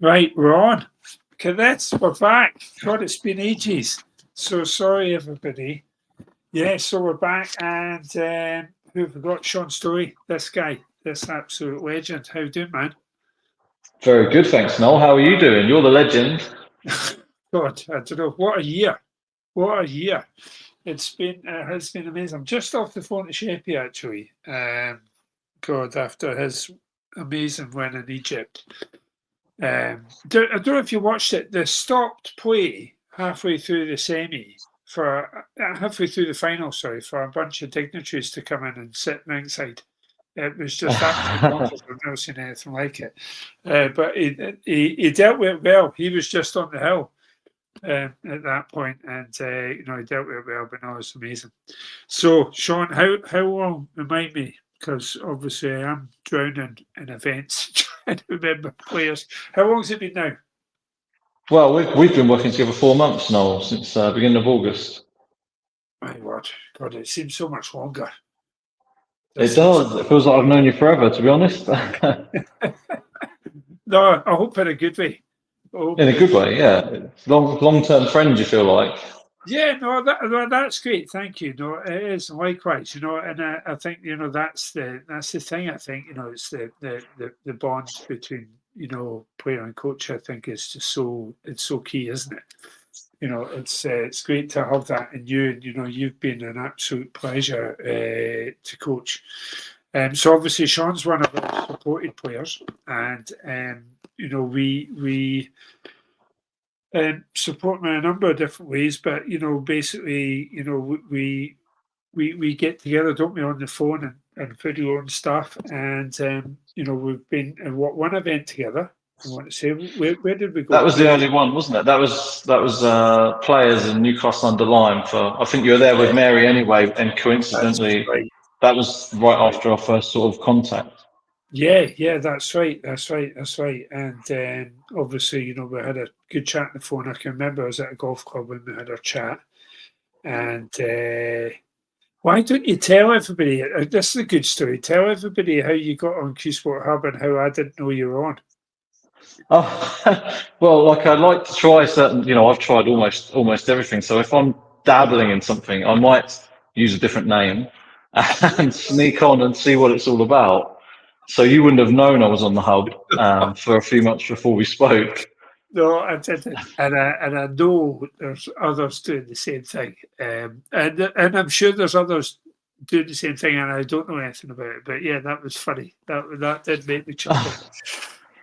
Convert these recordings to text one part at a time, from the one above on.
Right, we're on. Cadets, we're back. God, it's been ages. So sorry, everybody. Yeah, so we're back, and who have we got? Shaun Storry, this guy, this absolute legend. How you doing, man? Very good, thanks, Noel. How are you doing? You're the legend. God, I don't know. What a year. What a year. It has been amazing. I'm just off the phone to Sheppy, actually. God, after his amazing win in Egypt. I don't know if you watched it. They stopped play halfway through the semi for halfway through the final. Sorry, for a bunch of dignitaries to come in and sit ringside. It was just absolutely bonkers. I've never seen anything like it. But he dealt with it well. He was just on the hill at that point, and he dealt with it well. But no, it's amazing. So, Shaun, how long? Remind me, because obviously I am drowning in events trying to remember players. How long has it been now? Well, we've been working together 4 months, Noel, since beginning of August. My word, God, it seems so much longer. It This seems. does. It feels like I've known you forever, to be honest. No, I hope in a good way. I hope In a in a good good. way, yeah. It's long-term friends, you feel like. Yeah, no, that's great. Thank you. No, it is likewise. And I think that's the thing. I think it's the bond between player and coach. I think is just so key, isn't it? It's great to have that in you, and you've been an absolute pleasure to coach. So obviously Shaun's one of our supported players, and we support him in a number of different ways. But basically, we get together, don't we, on the phone and video and stuff. And we've been in one event together. I want to say, where did we go? That was the only one, wasn't it? That was players in Newcastle under Lyme for. I think you were there with Yeah, Mary anyway, and that's coincidentally, right. that was right Right. after our first sort of contact. Yeah, that's right. And obviously, we had a good chat on the phone. I can remember I was at a golf club when we had our chat. And why don't you tell everybody? This is a good story. Tell everybody how you got on Q Sport Hub and how I didn't know you were on. Oh, well, like I like to try certain, I've tried almost everything. So if I'm dabbling in something, I might use a different name and sneak on and see what it's all about. So you wouldn't have known I was on the hub for a few months before we spoke. No, I didn't, and I know there's others doing the same thing, and I'm sure there's others doing the same thing, and I don't know anything about it. But yeah, that was funny. That did make me chuckle.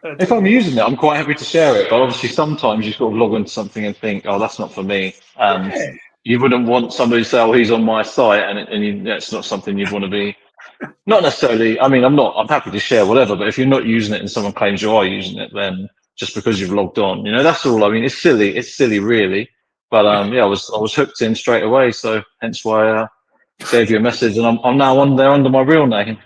That If did I'm make using it, I'm quite happy to share it. But obviously, sometimes you sort of log into something and think, "Oh, that's not for me," and yeah. you wouldn't want somebody to say, "Oh, he's on my site," that's not something you'd want to be. Not necessarily. I mean, I'm happy to share whatever, but if you're not using it and someone claims you are using it, then just because you've logged on, that's all. I mean, it's silly. It's silly, really. But yeah, I was hooked in straight away, so hence why I gave you a message, and I'm now on there under my real name.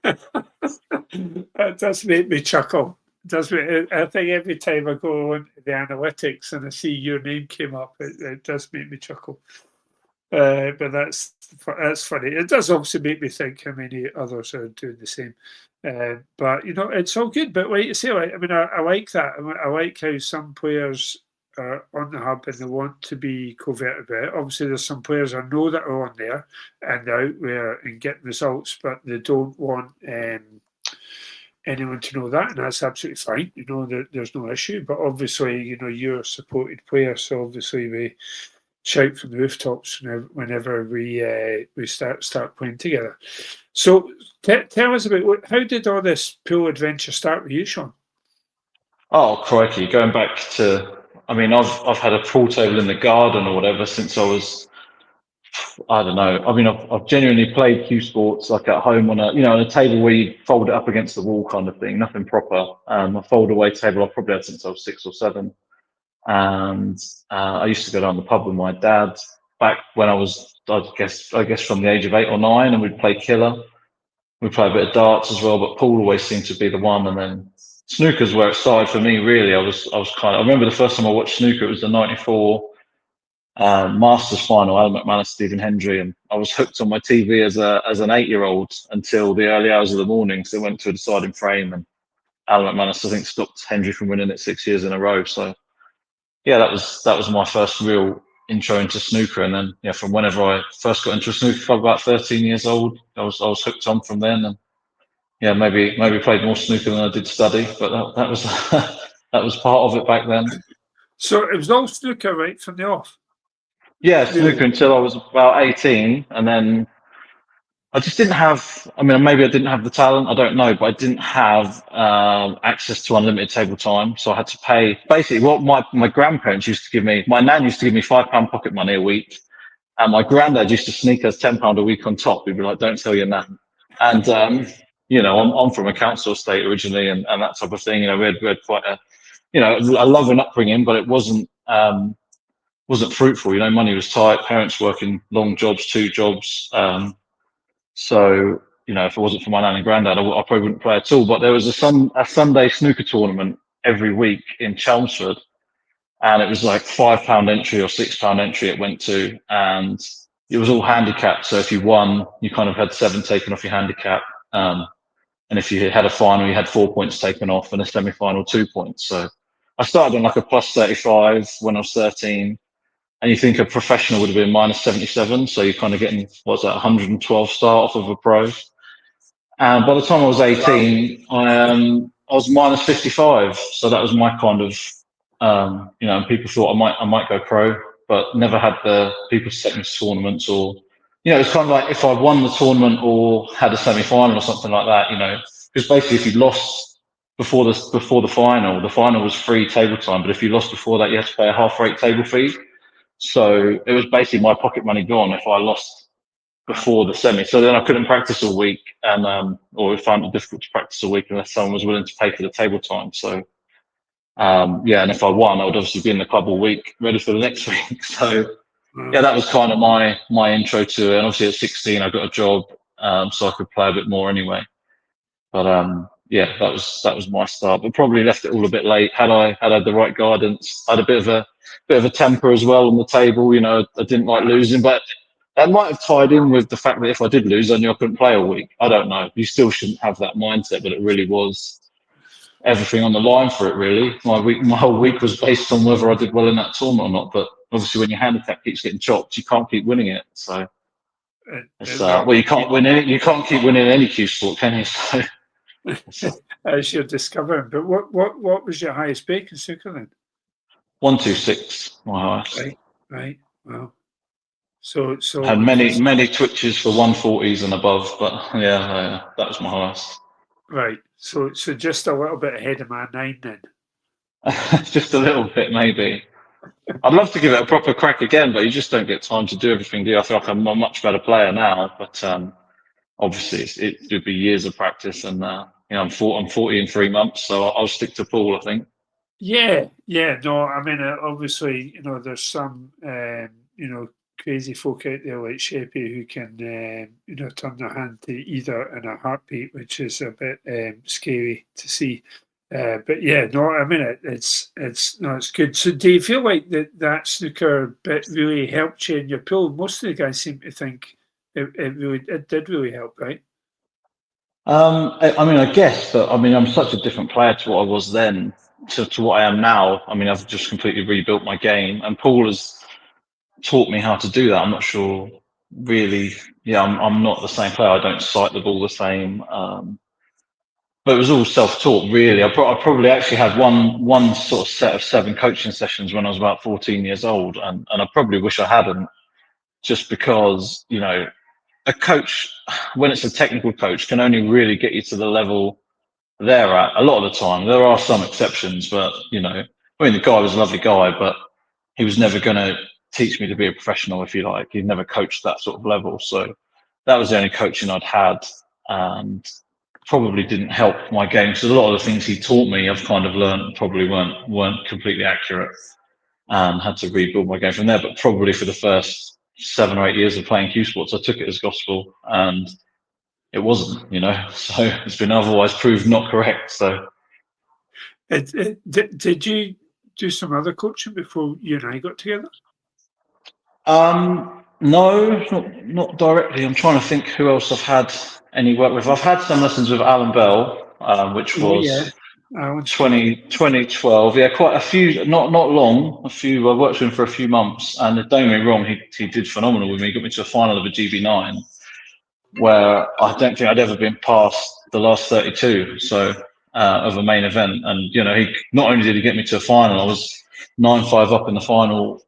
That does make me chuckle. I think every time I go on the analytics and I see your name came up, it does make me chuckle. But that's funny. It does also make me think how many others are doing the same. But it's all good. But like you say, I mean, I like that. I like how some players are on the hub and they want to be covert about it. Obviously, there's some players I know that are on there and they're out there and getting results, but they don't want anyone to know that, and that's absolutely fine. There's no issue. But obviously, you're a supported player, so obviously we shout from the rooftops whenever we start playing together. So tell us about how did all this pool adventure start with you, Shaun? Oh, crikey! Going back to, I mean, I've had a pool table in the garden or whatever since I was. I don't know. I mean, I've genuinely played Q Sports like at home on a table where you fold it up against the wall kind of thing. Nothing proper. A fold away table I've probably had since I was 6 or 7. And I used to go down the pub with my dad back when I guess from the age of 8 or 9, and we'd play killer. We'd play a bit of darts as well, but pool always seemed to be the one. And then snooker's where it started for me. Really, I remember the first time I watched snooker. It was the '94 Masters final, Alan McManus, Stephen Hendry, and I was hooked on my TV as an 8-year-old until the early hours of the morning. So it went to a deciding frame, and Alan McManus, I think, stopped Hendry from winning it 6 years in a row. So yeah, that was my first real intro into snooker. And then yeah, from whenever I first got into a snooker club, about 13 years old, I was hooked on from then. And yeah, maybe played more snooker than I did study, but that was that was part of it back then. So it was all snooker right from the off. Yeah, Really? snooker until I was about 18, and then I just didn't have. I mean, maybe I didn't have the talent. I don't know, but I didn't have access to unlimited table time, so I had to pay. Basically, what my grandparents used to give me. My nan used to give me £5 pocket money a week, and my granddad used to sneak us £10 a week on top. He'd be like, "Don't tell your nan." And I'm from a council estate originally, and that type of thing. We had quite a loving upbringing, but it wasn't fruitful. Money was tight. Parents working long jobs, 2 jobs. So if it wasn't for my nan and granddad, I probably wouldn't play at all. But there was a Sunday snooker tournament every week in Chelmsford, and it was like £5 entry or £6 entry it went to, and it was all handicapped. So if you won, you kind of had 7 taken off your handicap, and if you had a final, you had 4 points taken off, and a semi-final 2 points. So I started on like a plus 35 when I was 13, and you think a professional would have been minus 77, so you're kind of getting what's that 112 start off of a pro. And by the time I was 18, I was minus 55. So that was my kind of, and people thought I might go pro, but never had the people to take me to tournaments or, it's kind of like if I won the tournament or had a semi-final or something like that, because basically if you lost before the final was free table time, but if you lost before that, you had to pay a half rate table fee. So it was basically my pocket money gone if I lost before the semi. So then I couldn't practice all week, and or found it difficult to practice all week unless someone was willing to pay for the table time. So and if I won, I would obviously be in the club all week, ready for the next week. So yeah, that was kind of my intro to it. And obviously at 16, I got a job, so I could play a bit more anyway. But that was my start. But probably left it all a bit late. Had I had the right guidance, I had a bit of a temper as well on the table. I didn't like losing, but that might have tied in with the fact that if I did lose, I knew I couldn't play all week. I don't know. You still shouldn't have that mindset, but it really was everything on the line for it. Really, my whole week was based on whether I did well in that tournament or not. But obviously, when your handicap keeps getting chopped, you can't keep winning it. So it's you can't win it. You can't keep winning any cue sport, can you? So as you're discovering. But what was your highest break in snooker then? 126, my highest. Right. Wow. So Had many twitches for 140s and above, but yeah, that was my highest. Right. So just a little bit ahead of my 9 then. Just a little bit, maybe. I'd love to give it a proper crack again, but you just don't get time to do everything, do you? I feel like I'm a much better player now, but obviously it would be years of practice, and I'm 40 in 3 months, so I'll stick to Paul, I think. Yeah. No, I mean, obviously, there's some, crazy folk out there like Sheppy who can, turn their hand to either in a heartbeat, which is a bit scary to see. But yeah, no, I mean, it's good. So do you feel like that snooker bit really helped you in your pool? Most of the guys seem to think it did really help, right? I mean, I guess, but I mean, I'm such a different player to what I was then to what I am now. I mean, I've just completely rebuilt my game, and Paul has taught me how to do that. I'm not sure really. Yeah, I'm not the same player. I don't sight the ball the same. But it was all self-taught, really. I probably actually had one sort of set of 7 coaching sessions when I was about 14 years old, and I probably wish I hadn't, just because a coach, when it's a technical coach, can only really get you to the level they're at. A lot of the time, there are some exceptions, but I mean, the guy was a lovely guy, but he was never going to teach me to be a professional, if you like. He'd never coached that sort of level, so that was the only coaching I'd had, and probably didn't help my game. So a lot of the things he taught me, I've kind of learned probably weren't completely accurate, and had to rebuild my game from there. But probably for the first 7 or 8 years of playing cue sports, I took it as gospel, and it wasn't. So it's been otherwise proved not correct. So Did you do some other coaching before you and I got together? no, not directly. I'm trying to think who else I've had any work with. I've had some lessons with Alan Bell, which Oh was yeah. 2012, yeah, quite a few, not long, a few. I worked with him for a few months, and don't get me wrong, he did phenomenal with me. He got me to a final of a GB9, where I don't think I'd ever been past the last 32, so of a main event. And he not only did he get me to a final, I was 9-5 up in the final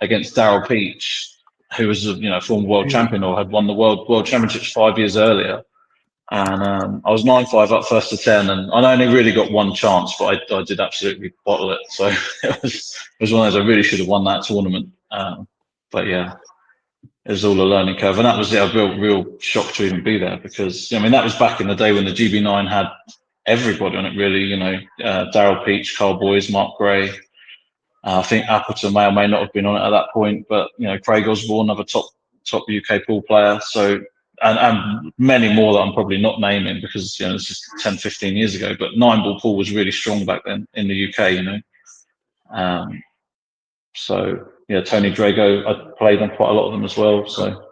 against Daryl Peach, who was former world champion or had won the world championships 5 years earlier. And I was 9-5 up first to 10, and I only really got one chance, but I did absolutely bottle it. So it was one of those I really should have won that tournament. But yeah, it was all a learning curve, and that was a real shock to even be there, because that was back in the day when the GB9 had everybody on it, really. Daryl Peach, Carl Boys, Mark Gray. I think Appleton may or may not have been on it at that point, but Craig Osborne, another top UK pool player. So and many more that I'm probably not naming, because it's just 10, 15 years ago. But 9-ball pool was really strong back then in the UK. So yeah, Tony Drago, I played on quite a lot of them as well. So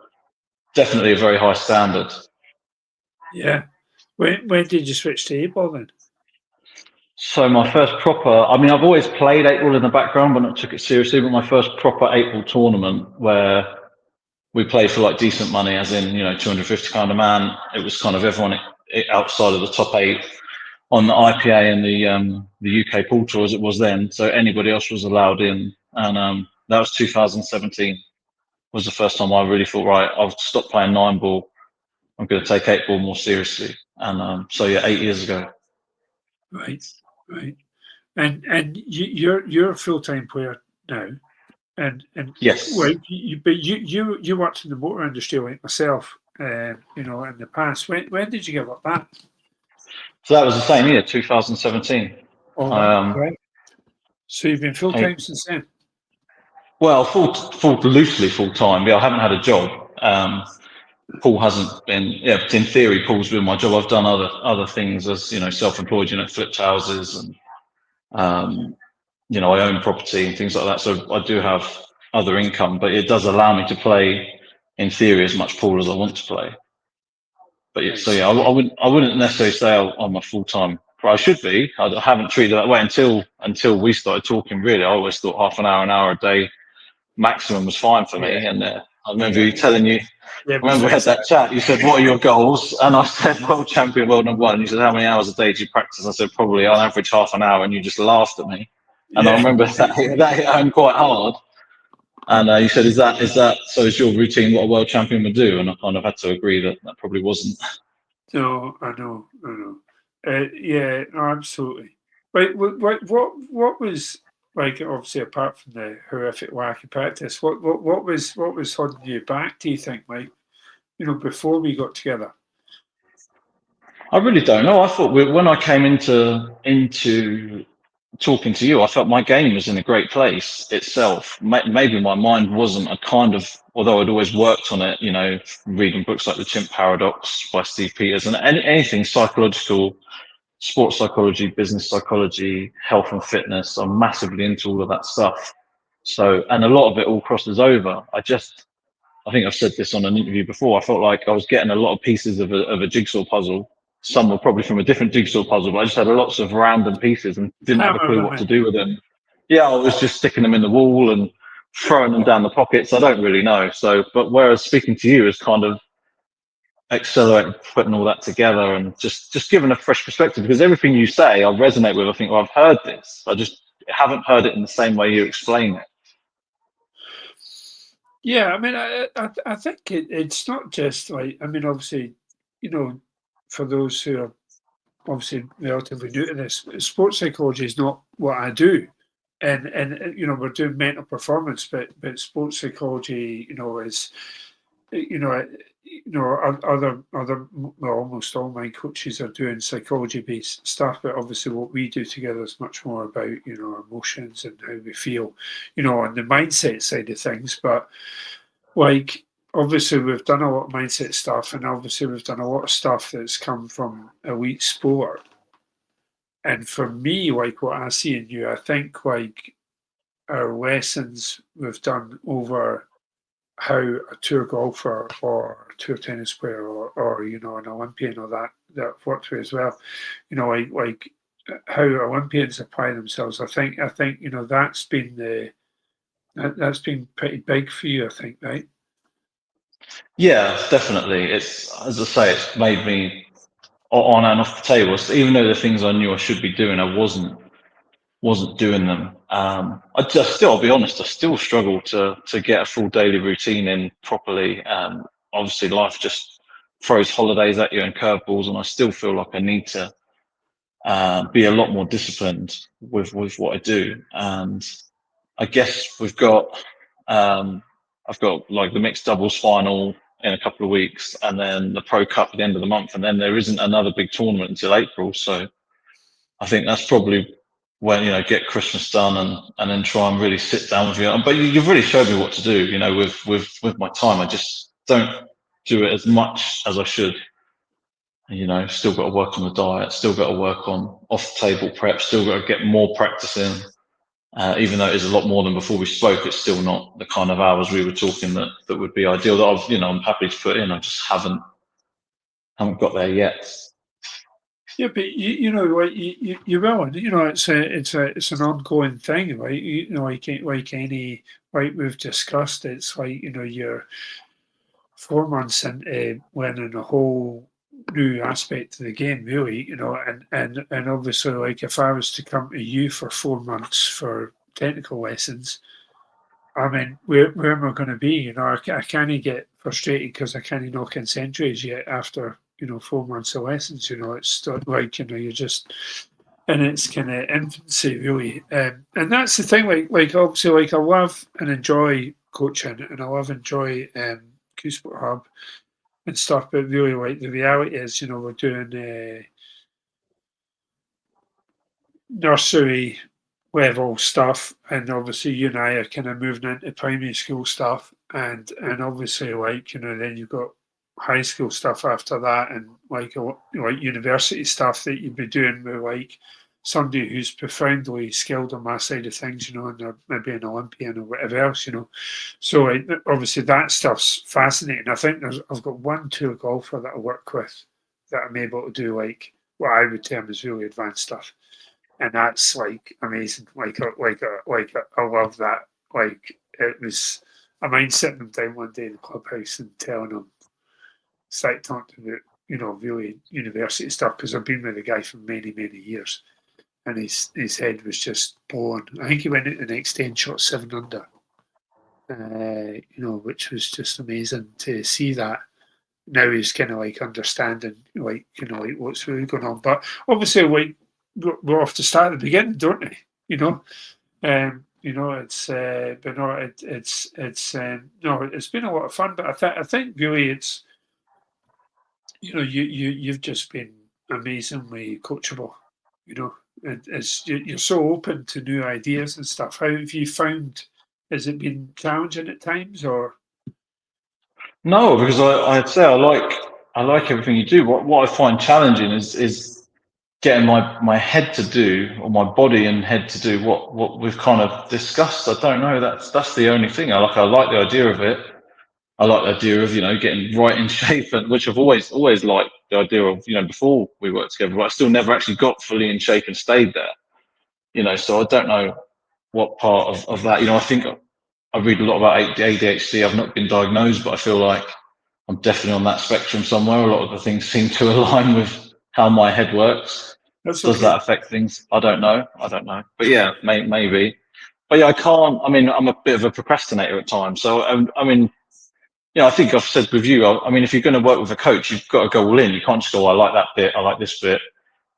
definitely a very high standard. Yeah. When did you switch to 8-ball then? So my first proper, I've always played 8-ball in the background, but not took it seriously. But my first proper 8-ball tournament, where we played for like decent money, as in £250 a man. It was kind of everyone outside of the top 8 on the IPA and the UK pool tour, as it was then. So anybody else was allowed in, and that was 2017. Was the first time I really thought, right, I'll stop playing 9-ball. I'm going to take 8-ball more seriously. And so yeah, 8 years ago. Right. And you're a full-time player now, and Yes. well, you worked in the motor industry like myself, in the past. When did you give up that? So that was the same year, 2017. Oh, right. So you've been full-time since then? Well, loosely full-time. Yeah, I haven't had a job. Pool hasn't been, in theory, pool's been my job. I've done other things as, self-employed, flipped houses, and, I own property and things like that. So I do have other income, but it does allow me to play, in theory, as much pool as I want to play. But yeah, Nice. so yeah, I wouldn't necessarily say I'm a full-time, but I should be. I haven't treated it that way until we started talking, really. I always thought half an hour a day maximum was fine for me. And I remember you telling you, Yeah, I remember we had that chat. You said, "What are your goals?" And I said, "World champion, world number one." And you said, "How many hours a day do you practice?" I said, "Probably on average half an hour." And you just laughed at me. And I remember that hit home quite hard. And you said, "Is that so? Is your routine what a world champion would do?" And I kind of had to agree that probably wasn't. No, I know. Yeah, no, absolutely. Right, what was like? Obviously, apart from the horrific wacky practice, what was holding you back? Do you think, Mike? Before we got together. I really don't know. I thought when I came into talking to you, I felt my game was in a great place itself. Maybe my mind wasn't a kind of, although I'd always worked on it, reading books like The Chimp Paradox by Steve Peters, and anything psychological, sports psychology, business psychology, health and fitness. I'm massively into all of that stuff. So, and a lot of it all crosses over. I think I've said this on an interview before. I felt like I was getting a lot of pieces of a jigsaw puzzle. Some were probably from a different jigsaw puzzle, but I just had lots of random pieces and didn't have a clue what to do with them. Yeah, I was just sticking them in the wall and throwing them down the pockets. I don't really know. So, but whereas speaking to you is kind of accelerated putting all that together and just giving a fresh perspective, because everything you say I resonate with. I think, well, I've heard this. I just haven't heard it in the same way you explain it. Yeah, I think it's not just like, obviously, for those who are obviously relatively new to this, sports psychology is not what I do, and we're doing mental performance, but sports psychology, is other well, almost all my coaches are doing psychology based stuff, but obviously what we do together is much more about our emotions and how we feel, on the mindset side of things. But like, obviously we've done a lot of mindset stuff, and obviously we've done a lot of stuff that's come from elite sport. And for me, like what I see in you, I think like our lessons we've done over how a tour golfer or a tour tennis player or an Olympian or that worked with as well, like how Olympians apply themselves. I think that's been pretty big for you. I think, right? Yeah, definitely. It's, as I say, it's made me on and off the table. So even though the things I knew I should be doing, I wasn't doing them. I just still, I'll be honest, I still struggle to get a full daily routine in properly. Obviously, life just throws holidays at you and curveballs, and I still feel like I need to be a lot more disciplined with what I do. And I guess I've got like the mixed doubles final in a couple of weeks, and then the Pro Cup at the end of the month, and then there isn't another big tournament until April. So I think that's probably when, get Christmas done and then try and really sit down with you. But you've really showed me what to do. With my time, I just don't do it as much as I should. Still got to work on the diet, still got to work on off the table prep, still got to get more practice in. Even though it is a lot more than before we spoke, it's still not the kind of hours we were talking that would be ideal. That I'm happy to put in. I just haven't got there yet. Yeah, but like you will, and it's an ongoing thing, right? Like any, like we've discussed, it's like you're 4 months into learning a whole new aspect of the game, really, and obviously, like if I was to come to you for 4 months for technical lessons, I mean, where am I going to be? I can't get frustrated because I can't knock in centuries yet after 4 months of lessons. It's still like you're just in its kind of infancy, really. And that's the thing. Like obviously, like I love and enjoy coaching, and I love and enjoy Q Sport Hub and stuff. But really, like the reality is, we're doing nursery level stuff, and obviously you and I are kind of moving into primary school stuff, and obviously then you've got high school stuff after that, and like university stuff that you'd be doing with like somebody who's profoundly skilled on my side of things, and they're maybe an Olympian or whatever else. So obviously that stuff's fascinating. I think I've got one tour golfer that I work with that I'm able to do like what I would term as really advanced stuff, and that's like amazing. I love that. Like it was. I mind sitting them down one day in the clubhouse and telling them, start talking about really university stuff because I've been with the guy for many years, and his head was just blown. I think he went out the next day and shot 7 under. Which was just amazing to see that. Now he's kind of like understanding, like what's really going on. But obviously, like we're off to start at the beginning, don't we? It's but no, no, it's been a lot of fun. But I think really it's you've just been amazingly coachable. You're so open to new ideas and stuff. How have you found? Has it been challenging at times, or? No, because I'd say I like everything you do. What I find challenging is getting my head to do, or my body and head to do what we've kind of discussed. I don't know. That's the only thing. I like the idea of it. I like the idea of getting right in shape, and which I've always liked the idea of before we worked together. But I still never actually got fully in shape and stayed there. So I don't know what part of that. I think I read a lot about ADHD. I've not been diagnosed, but I feel like I'm definitely on that spectrum somewhere. A lot of the things seem to align with how my head works. That's Does okay. that affect things? I don't know. But yeah, maybe. But yeah, I can't. I mean, I'm a bit of a procrastinator at times. So I mean, I think I've said with you. I mean, if you're going to work with a coach, you've got to go all in. You can't just go, I like that bit. I like this bit.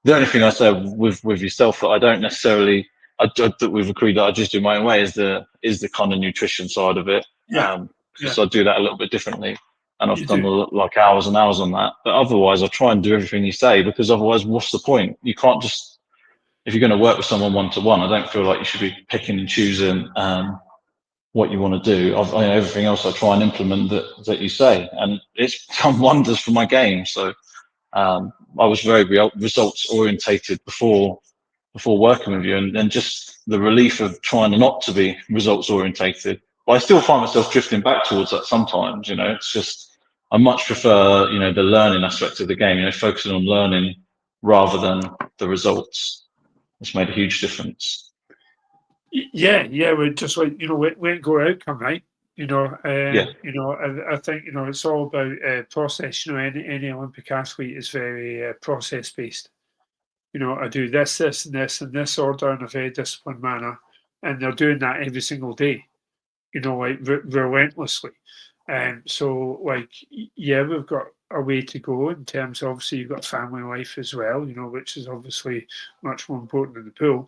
The only thing I say with yourself that I don't necessarily, that we've agreed that I just do my own way is the kind of nutrition side of it. Yeah, Because yeah, I do that a little bit differently, and I've you done do. like hours and hours on that. But otherwise, I try and do everything you say, because otherwise, what's the point? You can't just, if you're going to work with someone one to one, I don't feel like you should be picking and choosing what you want to do. Everything else I try and implement that you say, and it's done wonders for my game. So I was very results orientated before working with you, and just the relief of trying not to be results orientated. But I still find myself drifting back towards that sometimes. It's just I much prefer the learning aspect of the game. Focusing on learning rather than the results. it's made a huge difference. Yeah, we're just like, when go outcome, right? Yeah. I think, it's all about process. Any Olympic athlete is very process based. I do this, this, and this in this order in a very disciplined manner, and they're doing that every single day. Like relentlessly. So like, yeah, we've got a way to go in terms of, obviously you've got family life as well, which is obviously much more important than the pool.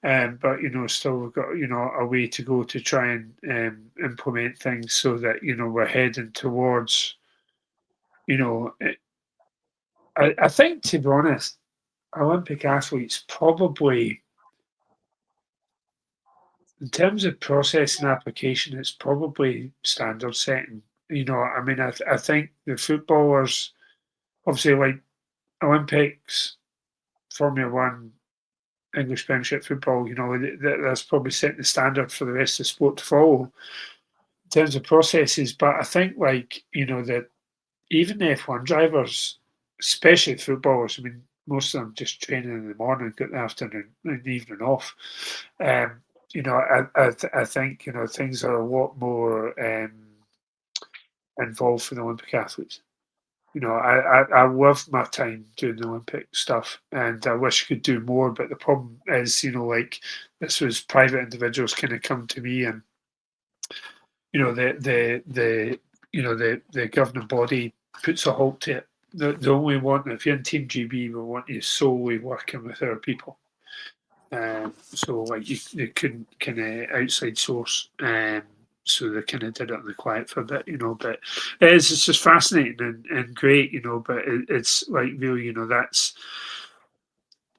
But still we've got a way to go to try and implement things so that we're heading towards. I think, to be honest, Olympic athletes probably, in terms of process and application, it's probably standard setting. I mean, I think the footballers, obviously, like Olympics, Formula One, English Premiership football, that's probably setting the standard for the rest of the sport to follow in terms of processes. But I think, like, that even the F1 drivers, especially footballers, I mean, most of them just training in the morning, get the afternoon and the evening off. I think things are a lot more involved for the Olympic athletes. I love my time doing the Olympic stuff, and I wish I could do more. But the problem is, like, this was private individuals kind of come to me, and the governing body puts a halt to it. The only one, if you're in Team GB, we want you solely working with our people. So like they couldn't kind of outside source, so they kind of did it on the quiet for a bit, But it's just fascinating and great, But it's like, really, that's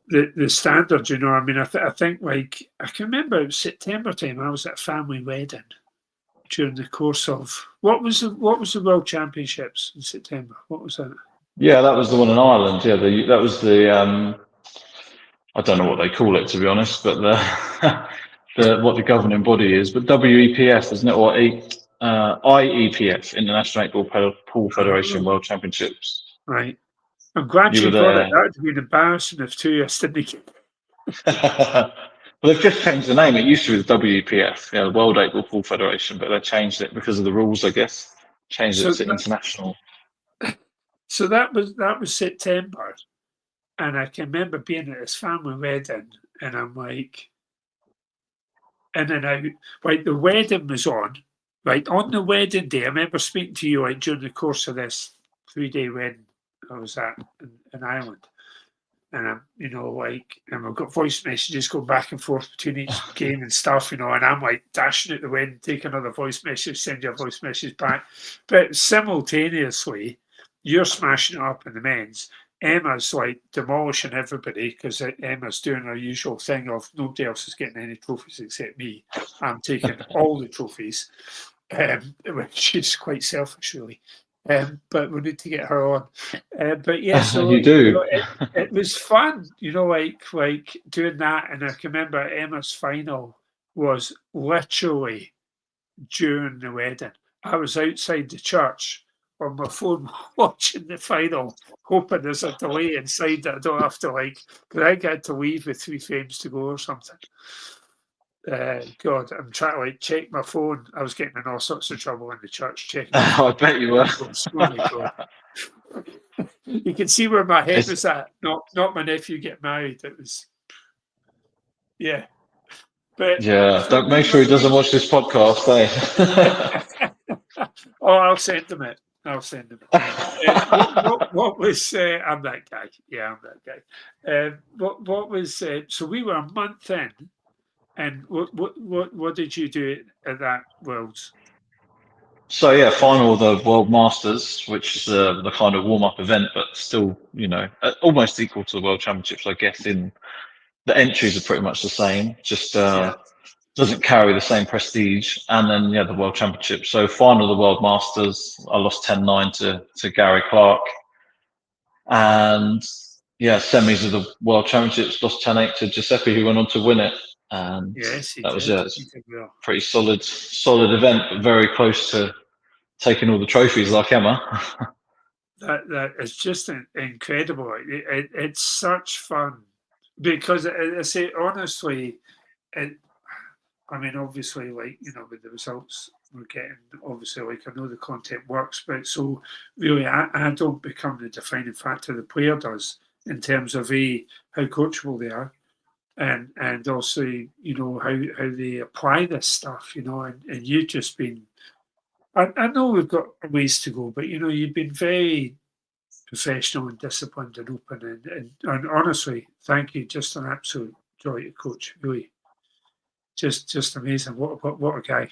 the standard, I mean, I think, like, I can remember it was September time. I was at a family wedding during the course of what was the World Championships in September? What was that? Yeah, that was the one in Ireland. Yeah, that was the I don't know what they call it, to be honest, but what the governing body is. But WEPF, isn't it, or IEPF, International Netball Pool Federation Oh, World Championships. right. I'm glad You were you got it. there. That would have been embarrassing if 2 years didn't get. Well, they've just changed the name. It used to be the WEPF, the World Netball Pool Federation, but they changed it because of the rules, I guess. Changed it So to international. so that was September, and I can remember being at this family wedding, and I'm like, in and out. Right, the wedding was on. Right, on the wedding day, I remember speaking to you, like, during the course of this 3-day wedding I was at in Ireland. And I'm, like, and we've got voice messages going back and forth between each game and stuff, and I'm like dashing at the wind, take another voice message, send you a voice message back. But simultaneously, you're smashing it up in the men's. Emma's like demolishing everybody because Emma's doing her usual thing of nobody else is getting any trophies except me. I'm taking all the trophies, which is quite selfish, really. But we need to get her on. But yeah, so You do. it was fun, like doing that. And I can remember Emma's final was literally during the wedding. I was outside the church on my phone watching the final, hoping there's a delay inside that I don't have to, like, because I had to leave with 3 frames to go or something. God, I'm trying to, like, check my phone. I was getting in all sorts of trouble in the church checking my phone. I bet you were. Oh my God. You can see where my head It's, was at. Not my nephew get married. It was, yeah. But yeah, for don't make me, sure he doesn't watch this podcast, eh? oh, I'll send him it. I'll send him it. What was? I'm that guy. Yeah, I'm that guy. What was? So we were a month in, and what did you do at that Worlds? So yeah, final of the World Masters, which is the kind of warm-up event, but still, almost equal to the World Championships, I guess. In the entries are pretty much the same, just Yeah, doesn't carry the same prestige. And then yeah, the World Championship. So final of the World Masters, I lost 10-9 to Gary Clark, and yeah, semis of the World Championships, lost 10-8 to Giuseppe, who went on to win it. And yes, he that was did. yeah, He it's did well. a pretty solid event, but very close to taking all the trophies like Emma. That is just incredible. It's such fun because I say honestly, it, I mean, obviously, like, you know, with the results we're getting, obviously, like, I know the content works, but so really, I don't become the defining factor. The player does in terms of how coachable they are, and also, you know, how they apply this stuff, you know, and you've just been. I know we've got a ways to go, but you know, you've been very professional and disciplined and open, and honestly, thank you. Just an absolute joy to coach. Really, just amazing. What a guy.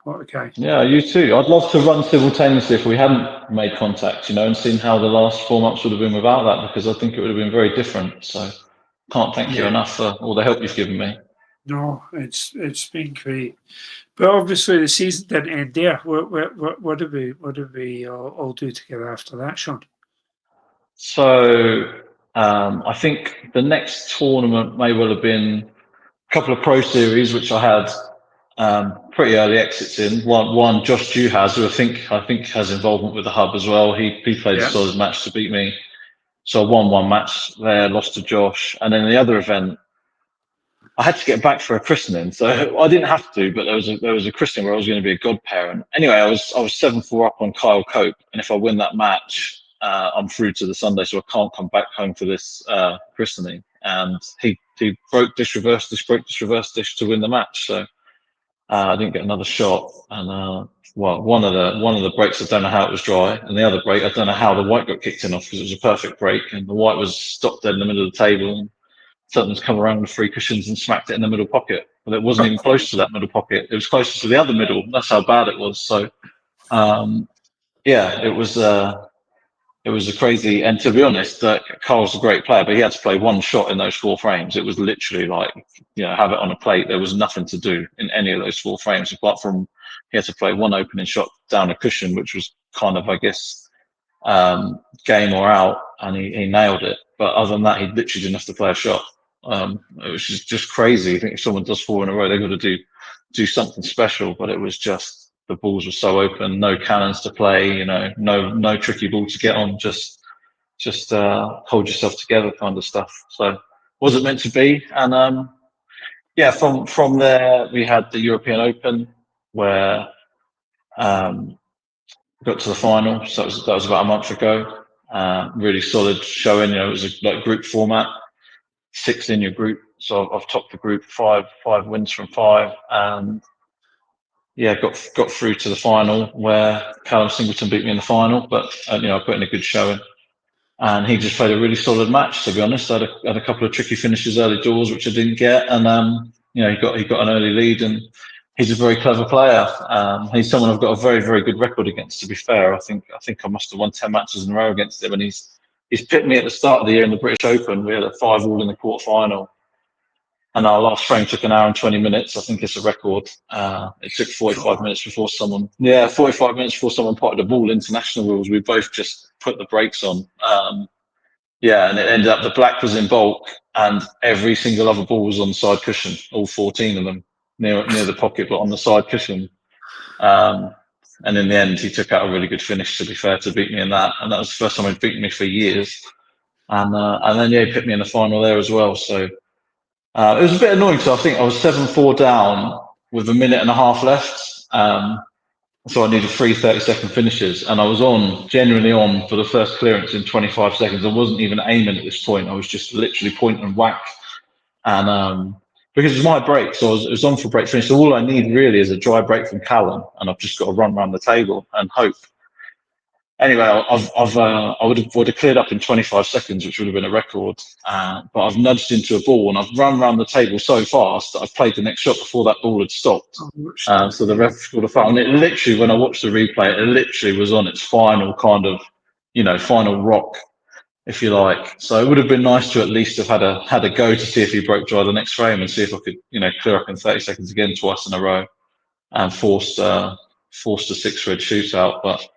What a guy. Yeah, you too. I'd love to run simultaneously if we hadn't made contact, you know, and seen how the last 4 months would have been without that, because I think it would have been very different. So can't thank you Yeah. enough for all the help you've given me. No, it's been great. But obviously the season didn't end there. What did we all do together after that, Shaun? So I think the next tournament may well have been a couple of pro series, which I had pretty early exits in. One Josh Dew has, who I think has involvement with the hub as well. He played a Yeah. solid match to beat me. So I won one match there, lost to Josh. And then the other event, I had to get back for a christening. So I didn't have to, but there was a christening where I was going to be a godparent. Anyway, I was 7-4 up on Kyle Cope. And if I win that match, I'm through to the Sunday, so I can't come back home for this christening. And he broke dish, reverse dish, broke dish, reverse dish to win the match. So I didn't get another shot, and well, one of the breaks I don't know how it was dry, and the other break I don't know how the white got kicked in off, because it was a perfect break, and the white was stopped dead in the middle of the table, and something's come around with 3 cushions and smacked it in the middle pocket. But it wasn't even close to that middle pocket; it was closer to the other middle. That's how bad it was. So yeah, it was a crazy, and to be honest, Carl's a great player, but he had to play one shot in those 4 frames. It was literally like, you know, have it on a plate. There was nothing to do in any of those 4 frames, apart from he had to play one opening shot down a cushion, which was kind of, I guess, game or out, and he nailed it. But other than that, he literally didn't have to play a shot. It was just crazy. I think if someone does 4 in a row, they've got to do something special. But it was just, the balls were so open, no cannons to play, you know, no tricky ball to get on, just hold yourself together kind of stuff. So wasn't meant to be. And yeah, from there we had the European Open, where got to the final. So that was about a month ago. Really solid showing. You know, it was a like group format, 6 in your group. So I've topped the group, five wins from 5, and yeah, got through to the final, where Callum Singleton beat me in the final. But you know, I put in a good showing, and he just played a really solid match. To be honest, I had a couple of tricky finishes early doors, which I didn't get, and you know, he got an early lead, and he's a very clever player. He's someone I've got a very, very good record against. To be fair, I think I must have won 10 matches in a row against him, and he's picked me at the start of the year in the British Open. We had a 5-all in the quarterfinal, and our last frame took an hour and 20 minutes. I think it's a record. It took 45 minutes before 45 minutes before someone potted the ball. International rules. We both just put the brakes on. Yeah, and it ended up the black was in bulk, and every single other ball was on the side cushion, all 14 of them near the pocket, but on the side cushion. And in the end, he took out a really good finish, to be fair, to beat me in that. And that was the first time he'd beaten me for years. And then yeah, he put me in the final there as well. So it was a bit annoying, because I think I was 7-4 down with a minute and a half left. So I needed 3 30-second finishes, and I was genuinely on for the first clearance in 25 seconds. I wasn't even aiming at this point. I was just literally point and whack. And because it was my break, so it was on for break finish. So all I need really is a dry break from Callum, and I've just got to run around the table and hope. Anyway, I would have cleared up in 25 seconds, which would have been a record. But I've nudged into a ball, and I've run around the table so fast that I've played the next shot before that ball had stopped. So the ref scored a foul, and it literally, when I watched the replay, it literally was on its final kind of, you know, final rock, if you like. So it would have been nice to at least have had a go to see if he broke dry the next frame, and see if I could, you know, clear up in 30 seconds again twice in a row, and forced a 6-red shootout. But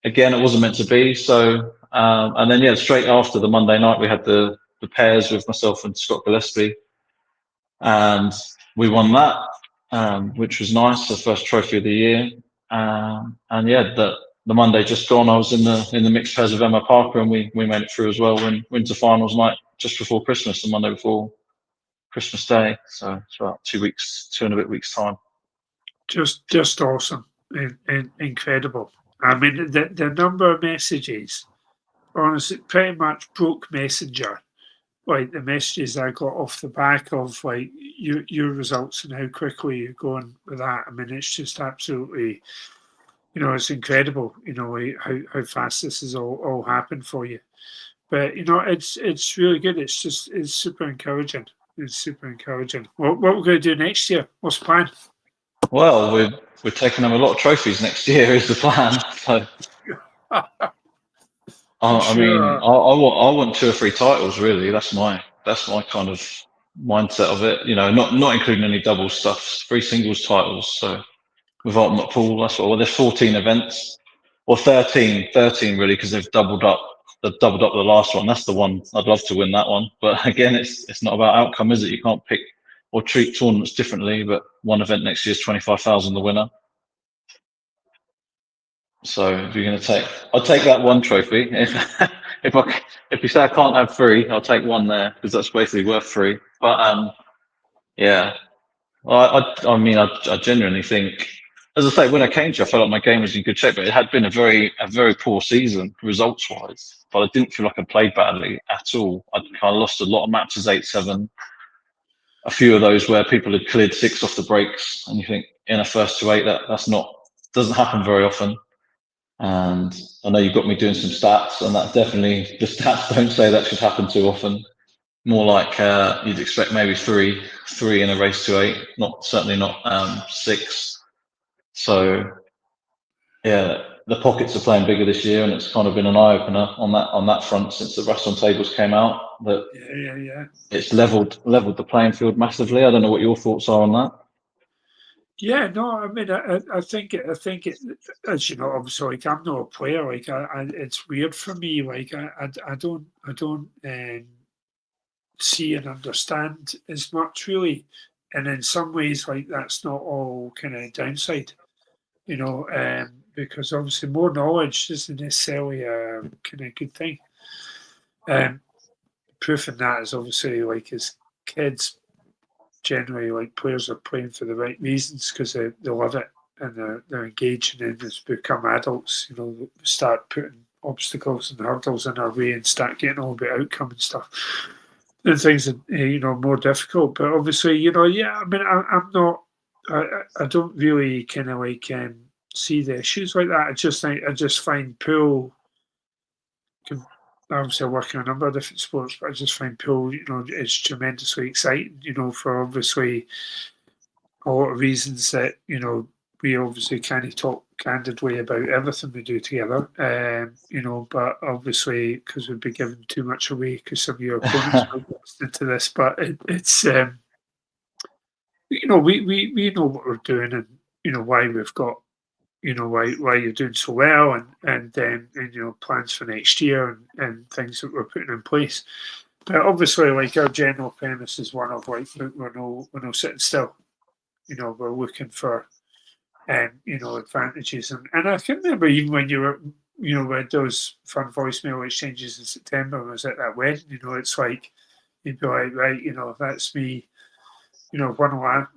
again, it wasn't meant to be. So and then yeah, straight after the Monday night, we had the pairs with myself and Scott Gillespie, and we won that, which was nice, the first trophy of the year. And yeah, the Monday just gone, I was in the mixed pairs of Emma Parker, and we made it through as well. We're into finals night just before Christmas, the Monday before. Christmas Day. So it's about 2 weeks, 2 and a bit weeks time. Just awesome and incredible. I mean, the number of messages, honestly, pretty much broke Messenger. Like the messages I got off the back of like your results and how quickly you're going with that. I mean, it's just absolutely, it's incredible. Like, how fast this has all happened for you. But it's really good. It's super encouraging. It's super encouraging. What we're going to do next year? What's the plan? Well, we're taking home a lot of trophies next year is the plan. So I'm I mean, sure. I want 2 or 3 titles really. That's my kind of mindset of it. Not including any double stuff. 3 singles titles. So with Ultimate Pool, that's what. Well, there's 14 events, or 13 really, because they've doubled up. They've doubled up the last one. That's the one I'd love to win that one. But again, it's not about outcome, is it? You can't pick or treat tournaments differently. But one event next year is 25,000 the winner. So if you're going to I'll take that one trophy. If you say I can't have 3, I'll take one there because that's basically worth 3. But yeah, I mean, I genuinely think, as I say, when I came to you, I felt like my game was in good shape, but it had been a very poor season results wise. But I didn't feel like I played badly at all. I kind of lost a lot of matches, 8-7. A few of those where people had cleared 6 off the breaks, and you think in a first to 8 that's not doesn't happen very often. And I know you've got me doing some stats, and that definitely the stats don't say that should happen too often. More like you'd expect maybe three in a race to 8, certainly not 6. So yeah, the pockets are playing bigger this year, and it's kind of been an eye opener on that front since the rest on tables came out. That Yeah. it's leveled the playing field massively. I don't know what your thoughts are on that. Yeah, no, I mean, I think it, as you know, obviously, like I'm not a player. Like, it's weird for me. Like, I don't see and understand as much really, and in some ways, like that's not all kind of downside, because obviously more knowledge isn't necessarily a kind of good thing. Um, Proof in that is obviously like as kids generally like players are playing for the right reasons because they love it and they're engaged, and then as we become adults, we start putting obstacles and hurdles in our way and start getting all about outcome and stuff. And things are more difficult. But obviously, yeah, I mean, I'm not. I don't really kind of like see the issues like that. I just find pool can obviously I work in a number of different sports, but I just find pool, is tremendously exciting, for obviously a lot of reasons that, we obviously kind of talk candidly about everything we do together, but obviously because we'd be giving too much away because some of your opponents might be listening to this, but it's, we know what we're doing and, why we've got why you're doing so well and then plans for next year and things that we're putting in place. But obviously, like our general premise is one of like we're no sitting still. We're looking for advantages and I can remember even when you were with those fun voicemail exchanges in September. I was at that wedding. It's like you'd be like, right, that's me. Won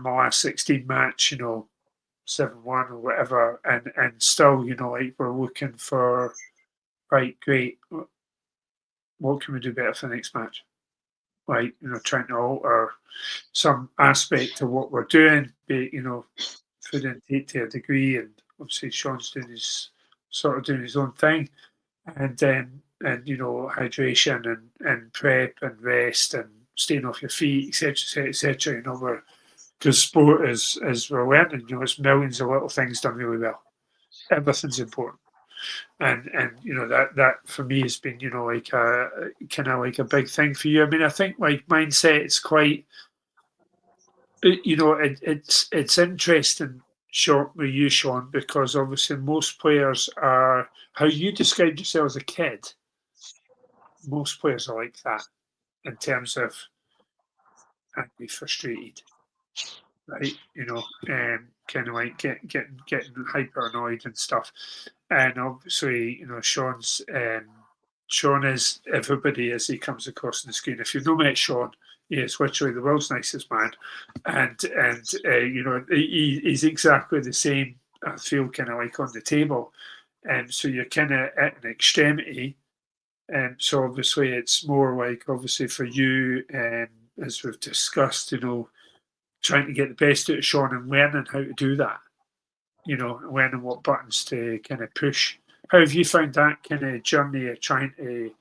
my last 16 match. 7-1 or whatever, and still, like we're looking for right, great. What can we do better for the next match? Like, trying to alter some aspect of what we're doing, be it, food intake to a degree, and obviously Shaun's doing his own thing, and then hydration and prep and rest and staying off your feet, etc., etc. We're because sport is as we're learning, it's millions of little things done really well. Everything's important, and that for me has been like a kind of like a big thing for you. I mean, I think like mindset is quite, it's interesting. Short with you, Shaun, because obviously most players are how you described yourself as a kid. Most players are like that in terms of angry, frustrated, right? Kind of like getting hyper annoyed and stuff. And obviously, Shaun is everybody as he comes across on the screen. If you've not met Shaun, he is literally the world's nicest man, and you know, he's exactly the same. I feel kind of like on the table, and so you're kind of at an extremity, and so obviously it's more like obviously for you, as we've discussed, you know, trying to get the best out of Shaun and learning how to do that, you know, learning what buttons to kind of push. How have you found that kind of journey of trying to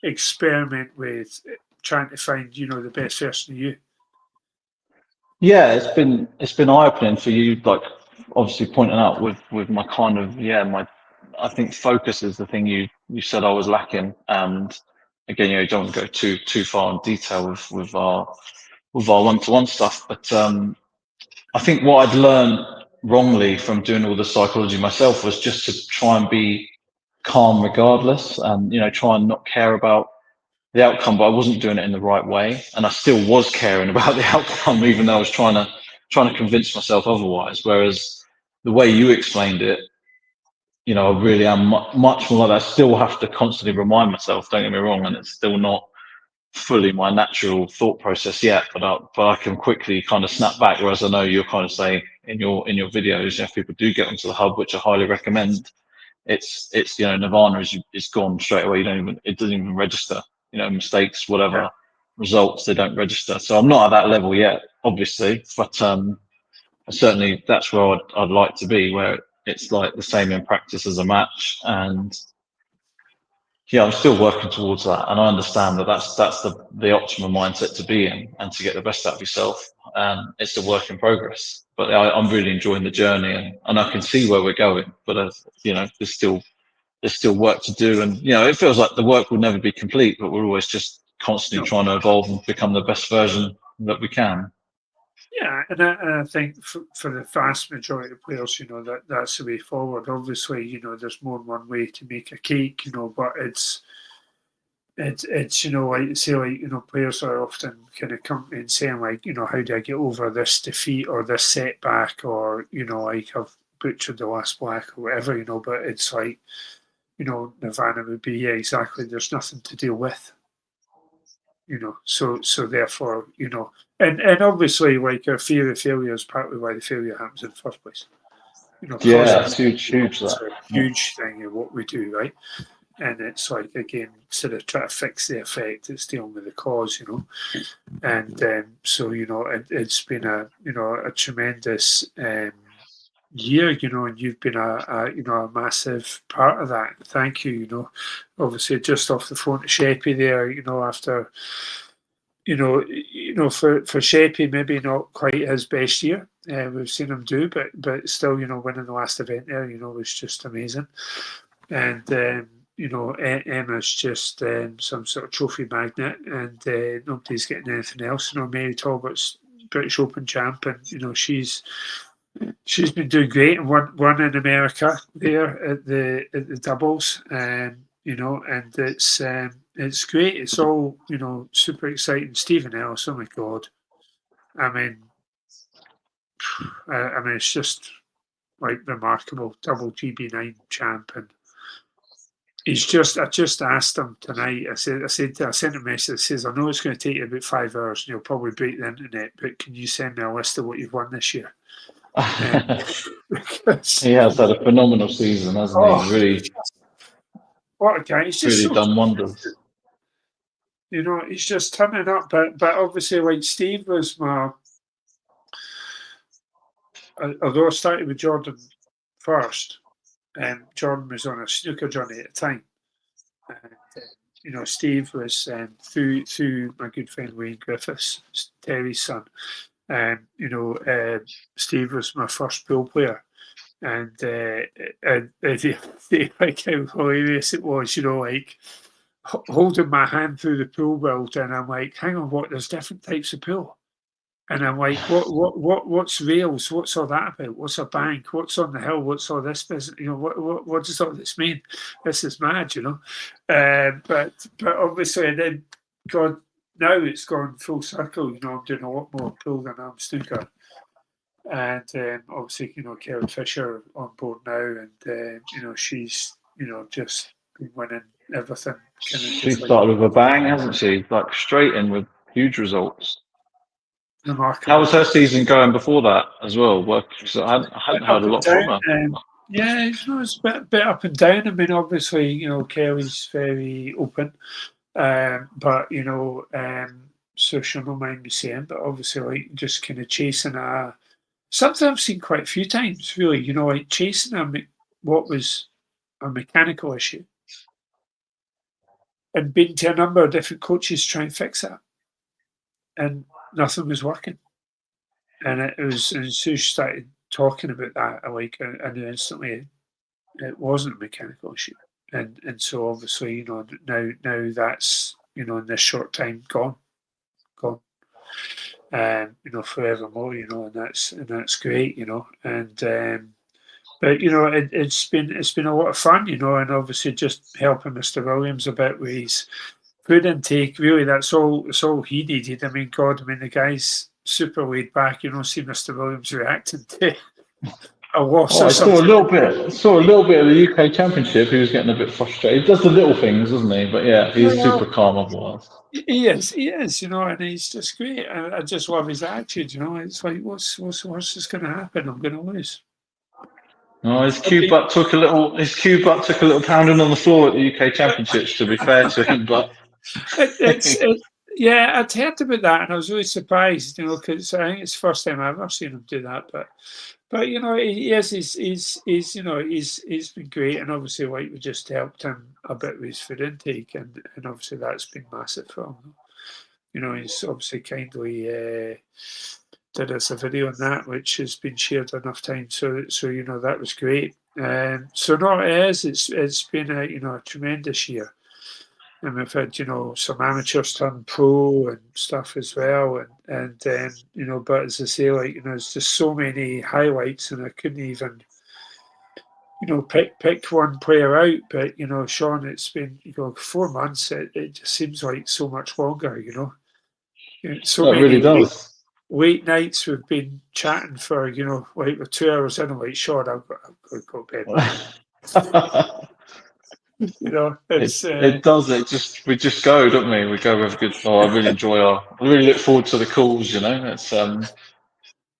experiment with trying to find, you know, the best version of you? Yeah, it's been eye opening for you, like obviously pointing out with my kind of my I think focus is the thing you said I was lacking, and again, you don't want to go too far in detail with our one-to-one stuff, but I think what I'd learned wrongly from doing all the psychology myself was just to try and be calm regardless, and try and not care about the outcome, but I wasn't doing it in the right way, and I still was caring about the outcome, even though I was trying to convince myself otherwise. Whereas the way you explained it, I really am much more like that. I still have to constantly remind myself. Don't get me wrong, and it's still not fully my natural thought process yet, but I can quickly kind of snap back. Whereas I know you're kind of saying in your videos, if people do get onto the hub, which I highly recommend, it's Nirvana is gone straight away. It doesn't even register. Mistakes, Yeah, whatever results, they don't register. So I'm not at that level yet, obviously, but certainly that's where I'd like to be, where it's like the same in practice as a match. And yeah, I'm still working towards that, and I understand that that's the optimum mindset to be in and to get the best out of yourself. It's a work in progress, but I'm really enjoying the journey, and I can see where we're going. But there's still work to do, and it feels like the work will never be complete, but we're always just constantly no, trying to evolve and become the best version that we can. yeah, and I think for the vast majority of players, you know, that's the way forward. Obviously, you know, there's more than one way to make a cake, you know, but it's you know, like say, like, you know, players are often kind of coming and saying like, you know, how do I get over this defeat or this setback, or you know, like I've butchered the last black or whatever, you know. But it's like, you know, Nirvana would be, yeah, exactly. There's nothing to deal with, you know. So therefore, you know, and obviously, like a fear of failure is partly why the failure happens in the first place. You know, Yeah, causing it's huge it's that. a Yeah. huge thing in what we do, right? And it's like, again, instead of trying to fix the effect, it's dealing with the cause, you know. And so, you know, it's been a, you know, a tremendous year, you know, and you've been you know, a massive part of that. Thank you, you know. Obviously, just off the phone to Sheppy there, you know, after, for Sheppy, maybe not quite his best year. We've seen him do, but still, you know, winning the last event there, you know, was just amazing. And you know, Emma's just some sort of trophy magnet, and nobody's getting anything else. You know, Mary Talbot's British Open champ, and you know, she's been doing great and won in America there at the doubles, you know, and it's great. It's all, you know, super exciting. Stephen Ellis, oh my god, I mean, I mean, it's just like remarkable. Double GB9 champ, and he's just. I just asked him tonight. I sent a message that says, I know it's going to take you about 5 hours, and you'll probably break the internet, but can you send me a list of what you've won this year? Because, He has had a phenomenal season, hasn't he? oh, He's really, what a guy! He's just really so, done wonders. you know, he's just turning up. But obviously, like Steve was my. Although I started with Jordan first, Jordan was on a snooker journey at the time. And, you know, Steve was through my good friend Wayne Griffiths, Terry's son. You know, Steve was my first pool player, and like how hilarious it was. You know, like holding my hand through the pool world, and I'm like, hang on, what? There's different types of pool. And I'm like, what's rails? What's all that about? What's a bank? What's on the hill? What's all this business? You know, what does all this mean? This is mad, you know. But obviously, and then God, now it's gone full circle. You know, I'm doing a lot more pool than I'm snooker, and obviously, you know, Kerry Fisher on board now, and you know, she's, you know, just been winning everything, kind of She just like. started with a bang, hasn't she? Like straight in with huge results. Remarkable. How was her season going before that as well? Because I hadn't heard Up a and lot from down. her. Yeah, it's a bit up and down. I mean, obviously, Kelly's very open, but so she'll not mind me saying, but obviously, like just kind of chasing something I've seen quite a few times, really. Like chasing what was a mechanical issue, and been to a number of different coaches try and fix that, and nothing was working. And it was, and as soon as she started talking about that, I knew instantly it wasn't a mechanical issue. And so obviously, now that's, in this short time gone. Forevermore, and that's great, and but it's been a lot of fun, and obviously just helping Mr. Williams a bit with his food intake. Really, that's all he needed. I mean, God, the guy's super laid back. See Mr. Williams reacting to a loss Oh, or I saw a something. little bit. Saw a little bit of the UK Championship. He was getting a bit frustrated. He does the little things, doesn't he? But yeah, he's super Well, calm otherwise. he is, and he's just great. I just love his attitude. It's like, what's just going to happen? I'm going to lose. No, his cue butt took a little pounding on the floor at the UK Championships. To be fair to him, but Yeah, I'd heard about that, and I was really surprised, because I think it's the first time I've ever seen him do that. But he's been great, and obviously, like we just helped him a bit with his food intake, and obviously that's been massive for him. He's obviously kindly did us a video on that, which has been shared enough times, so that was great. So no, it's been a tremendous year. And we've had, some amateurs turn pro and stuff as well. But as I say, there's just so many highlights, and I couldn't even, pick one player out. But, Shaun, it's been, 4 months. It just seems like so much longer, so that really many does. late nights we've been chatting for, like we're 2 hours in. I'm like, Shaun, I've got to go to bed now. It's It does. We just go, don't we? We go with a good. Oh, I really look forward to the calls. It's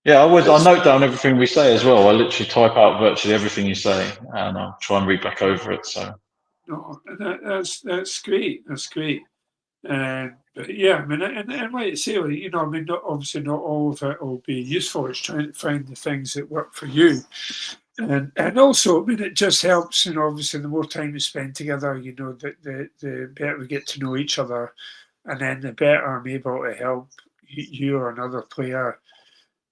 yeah. I it's note down everything we say as well. I literally type out virtually everything you say, and I'll try and read back over it. So no, that's great. That's great. But yeah, I mean, and like I say, obviously not all of it will be useful. It's trying to find the things that work for you, and also, I mean, it just helps. Obviously, the more time we spend together, the better we get to know each other, and then the better I'm able to help you or another player.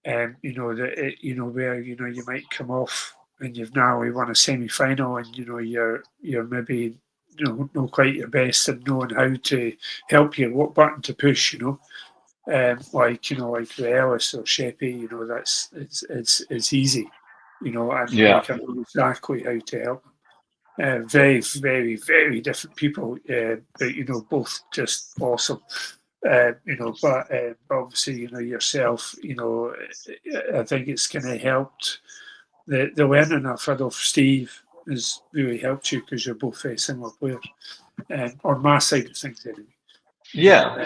That where you might come off and you've now won a semi final, and you're maybe not quite your best and knowing how to help you, what button to push, like with Ellis or Sheppy, that's it's easy, and yeah, like I know exactly how to help them. Very, very, very different people, but both just awesome. But obviously, yourself, I think it's kind of helped the learning I've had of Steve has really helped you because you're both very similar players, on my side of things anyway. yeah.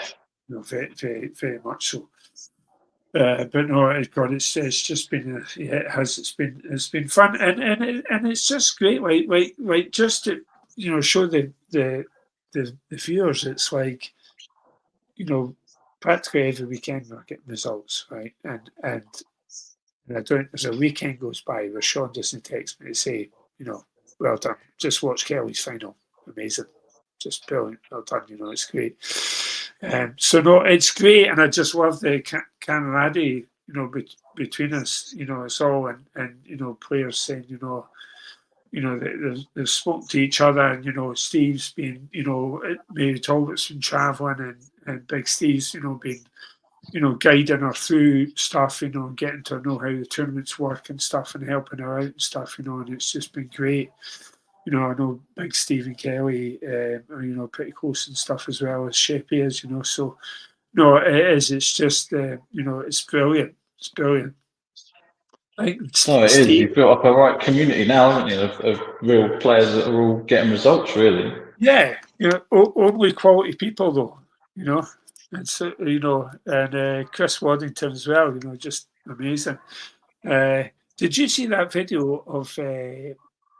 Very, very, very much so. But no, God, it's just been it's been fun, and it's just great, like just to show the viewers. It's like practically every weekend we're getting results, right? And I don't. As a weekend goes by where Shaun doesn't text me to say, well done. Just watch Kelly's final. Amazing. Just brilliant. Well done. It's great. So no, it's great, and I just love the camaraderie, between us. Us all, and players saying, they've spoken to each other, and Steve's been, maybe Talbot's been travelling, and Big Steve's, been guiding her through stuff, getting to know how the tournaments work and stuff, and helping her out and stuff, and it's just been great. I know Big Steve and Kelly are, pretty close and stuff as well as Sheppy is, so no, it is. It's just, it's brilliant. It's brilliant. I think No, it is. Steve, You've built up a right community now, haven't you, of real players that are all getting results, really. yeah, only quality people though, And so, and Chris Waddington as well, just amazing. Did you see that video of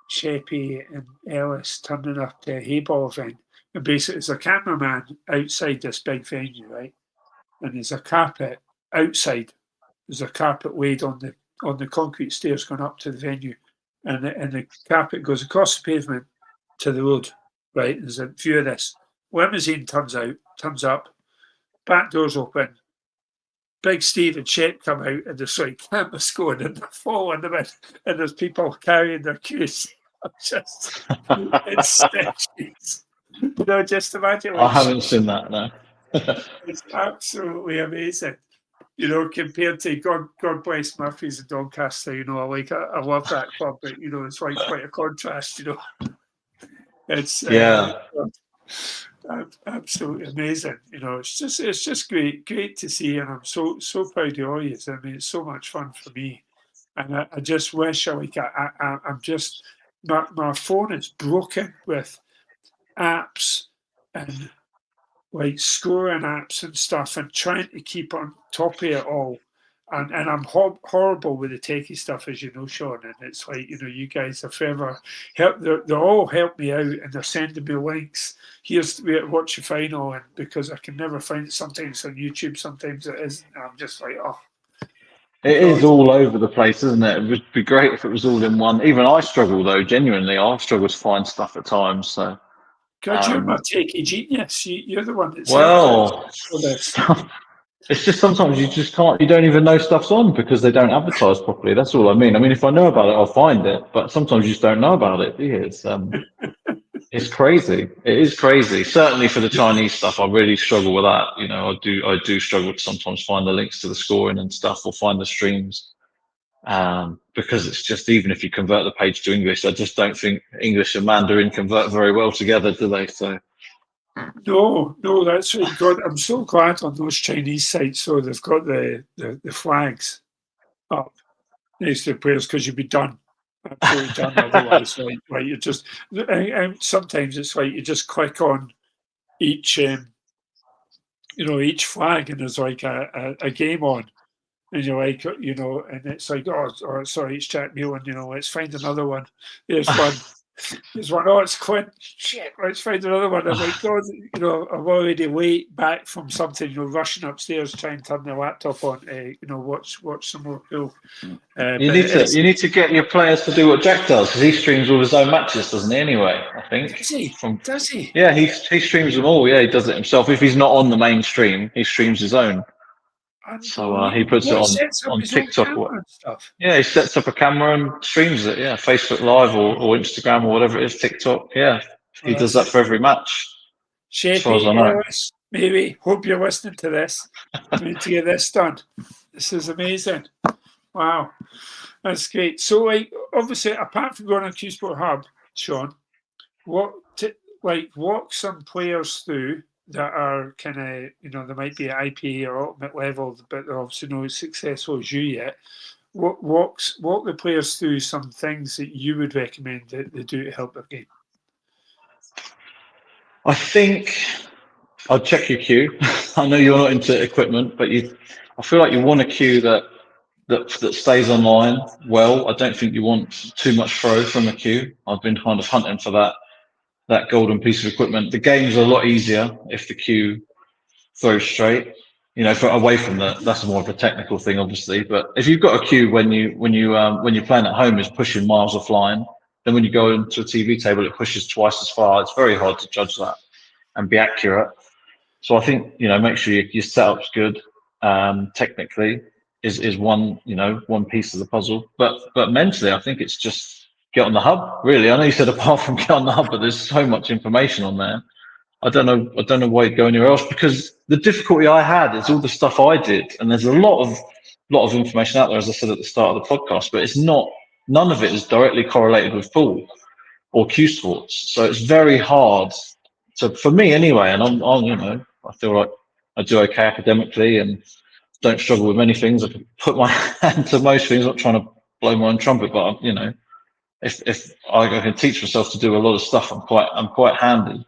Sheppy and Ellis turning up to a Hayball event? And basically, it's a cameraman outside this big venue, right? And there's a carpet outside. There's a carpet laid on the concrete stairs going up to the venue, and the carpet goes across the pavement to the road, right? There's a view of this. Limousine turns up, back doors open. Big Steve and Shep come out, and there's like cameras going, and they're following them in, and there's people carrying their cues. Just it's stitches. Just imagine. I haven't seen that, no. It's absolutely amazing. Compared to God bless Murphy's and Doncaster, I love that club, but it's like quite a contrast, It's absolutely amazing. It's just great to see, and I'm so proud of all you. I mean, it's so much fun for me, and I just wish I'm just my phone is broken with apps and like scoring apps and stuff, and trying to keep on top of it all. And I'm horrible with the techie stuff, as you know, Shaun. And it's like, you guys are forever help. They all help me out, and they're sending me links. Here's watch the final, and because I can never find it. Sometimes on YouTube, sometimes it isn't. I'm just like, oh, It God. is all over the place, isn't it? It would be great if it was all in one. Even I struggle, though, genuinely. I struggle to find stuff at times. So, God, you're my techie genius. You're the one that's helped well, for this. it's just sometimes you just can't, you don't even know stuff's on because they don't advertise properly. That's all I mean. I mean, if I know about it, I'll find it, but sometimes you just don't know about it, do you? It's crazy. It is crazy. Certainly for the Chinese stuff, I really struggle with that. I do struggle to sometimes find the links to the scoring and stuff, or find the streams. Because it's just, even if you convert the page to English, I just don't think English and Mandarin convert very well together, do they? So No, that's right. God, I'm so glad on those Chinese sites. So they've got the flags up next to the players, because you'd be done, absolutely done otherwise. Like you just, and sometimes it's like you just click on each, each flag, and there's like a game on, and you're like, and it's like, oh sorry, it's Jack Mulan, let's find another one. There's one. There's one. Oh, it's Quinn. Shit, let's find another one. I'm like, God, I'm already late back from something. Rushing upstairs, trying to turn the laptop on. Watch some more pool. you need to get your players to do what Jack does, because he streams all his own matches, doesn't he? Anyway, I think. Does he? Yeah, he streams them all. Yeah, he does it himself. If he's not on the main stream, he streams his own. So he puts it on TikTok. Stuff. Yeah, he sets up a camera and streams it. Yeah, Facebook Live or Instagram or whatever it is, TikTok. Yeah, he does that for every match. As far as I know. Ellis, maybe. Hope you're listening to this. We need to get this done. This is amazing. Wow, that's great. So, like, obviously, apart from going on Q Sport Hub, Shaun, walk some players through that are kind of, they might be at IP or ultimate level, but they're obviously not as successful as you yet. Walk the players through some things that you would recommend that they do to help their game. I think I'll check your cue. I know you're not into equipment, but I feel like you want a cue that stays online well. I don't think you want too much throw from a cue. I've been kind of hunting for that golden piece of equipment. The game's a lot easier if the cue throws straight. For away from that's more of a technical thing, obviously. But if you've got a cue when you're playing at home is pushing miles offline, then when you go into a TV table it pushes twice as far. It's very hard to judge that and be accurate. So I think make sure your setup's good. Technically is one piece of the puzzle. But mentally, I think it's just get on the hub. Really, I know you said apart from get on the hub, but there's so much information on there. I don't know why you'd go anywhere else, because the difficulty I had is all the stuff I did, and there's a lot of information out there, as I said at the start of the podcast, but none of it is directly correlated with pool or Q sports. So it's very hard for me anyway, and I'm I feel like I do okay academically and don't struggle with many things. I can put my hand to most things. I'm not trying to blow my own trumpet, but if I can teach myself to do a lot of stuff, I'm quite handy.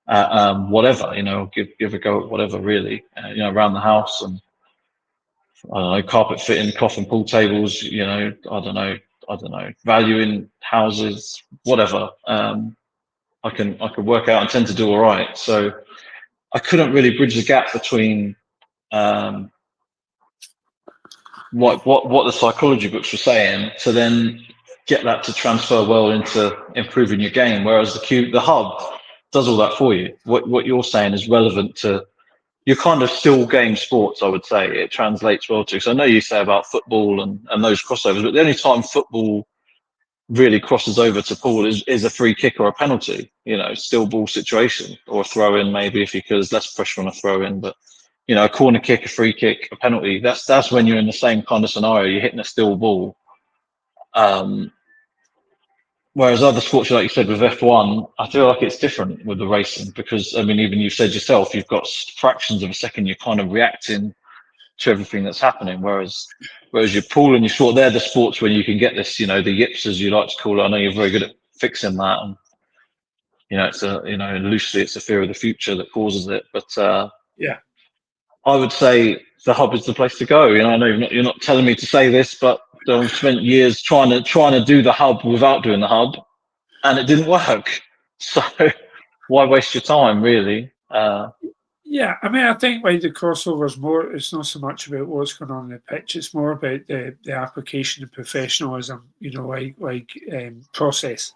whatever, give a go at whatever really, around the house, and I don't know, carpet fitting, coffin pool tables, I don't know, valuing houses, whatever. I could work out and tend to do all right. So I couldn't really bridge the gap between um, what the psychology books were saying to then get that to transfer well into improving your game. Whereas the hub does all that for you. What you're saying is relevant to your kind of still game sports, I would say. It translates well to. So I know you say about football and those crossovers, but the only time football really crosses over to pool is a free kick or a penalty, still ball situation, or a throw in maybe, if you could. There's less pressure on a throw in, but a corner kick, a free kick, a penalty, that's when you're in the same kind of scenario. You're hitting a still ball. Whereas other sports, like you said, with F1, I feel like it's different with the racing, because even you said yourself, you've got fractions of a second, you're kind of reacting to everything that's happening. Whereas your pool and your short, they're the sports where you can get this, the yips, as you like to call it. I know you're very good at fixing that, and it's loosely, it's a fear of the future that causes it. But yeah, I would say the hub is the place to go. I know you're not telling me to say this, but I've spent years trying to do the hub without doing the hub, and it didn't work. So why waste your time, really? yeah. I think like the crossovers more. It's not so much about what's going on in the pitch. It's more about the application of professionalism. Process.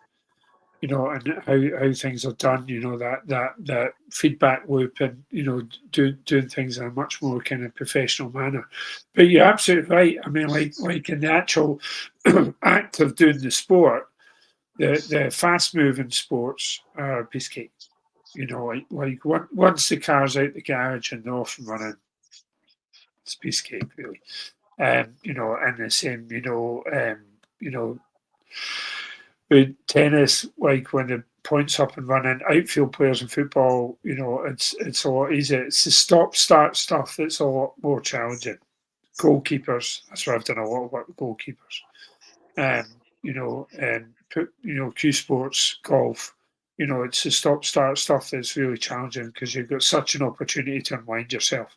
And how things are done. That feedback loop, and doing things in a much more kind of professional manner. But you're absolutely right. Like in the actual act of doing the sport, the fast moving sports are a piece of cake. Once the car's out the garage and they're off and running, it's a piece of cake, really. And the same, with tennis, like when the points up and running, outfield players in football, it's a lot easier. It's the stop start stuff that's a lot more challenging. Goalkeepers, that's where I've done a lot of work with goalkeepers. Q sports, golf. It's the stop start stuff that's really challenging, because you've got such an opportunity to unwind yourself.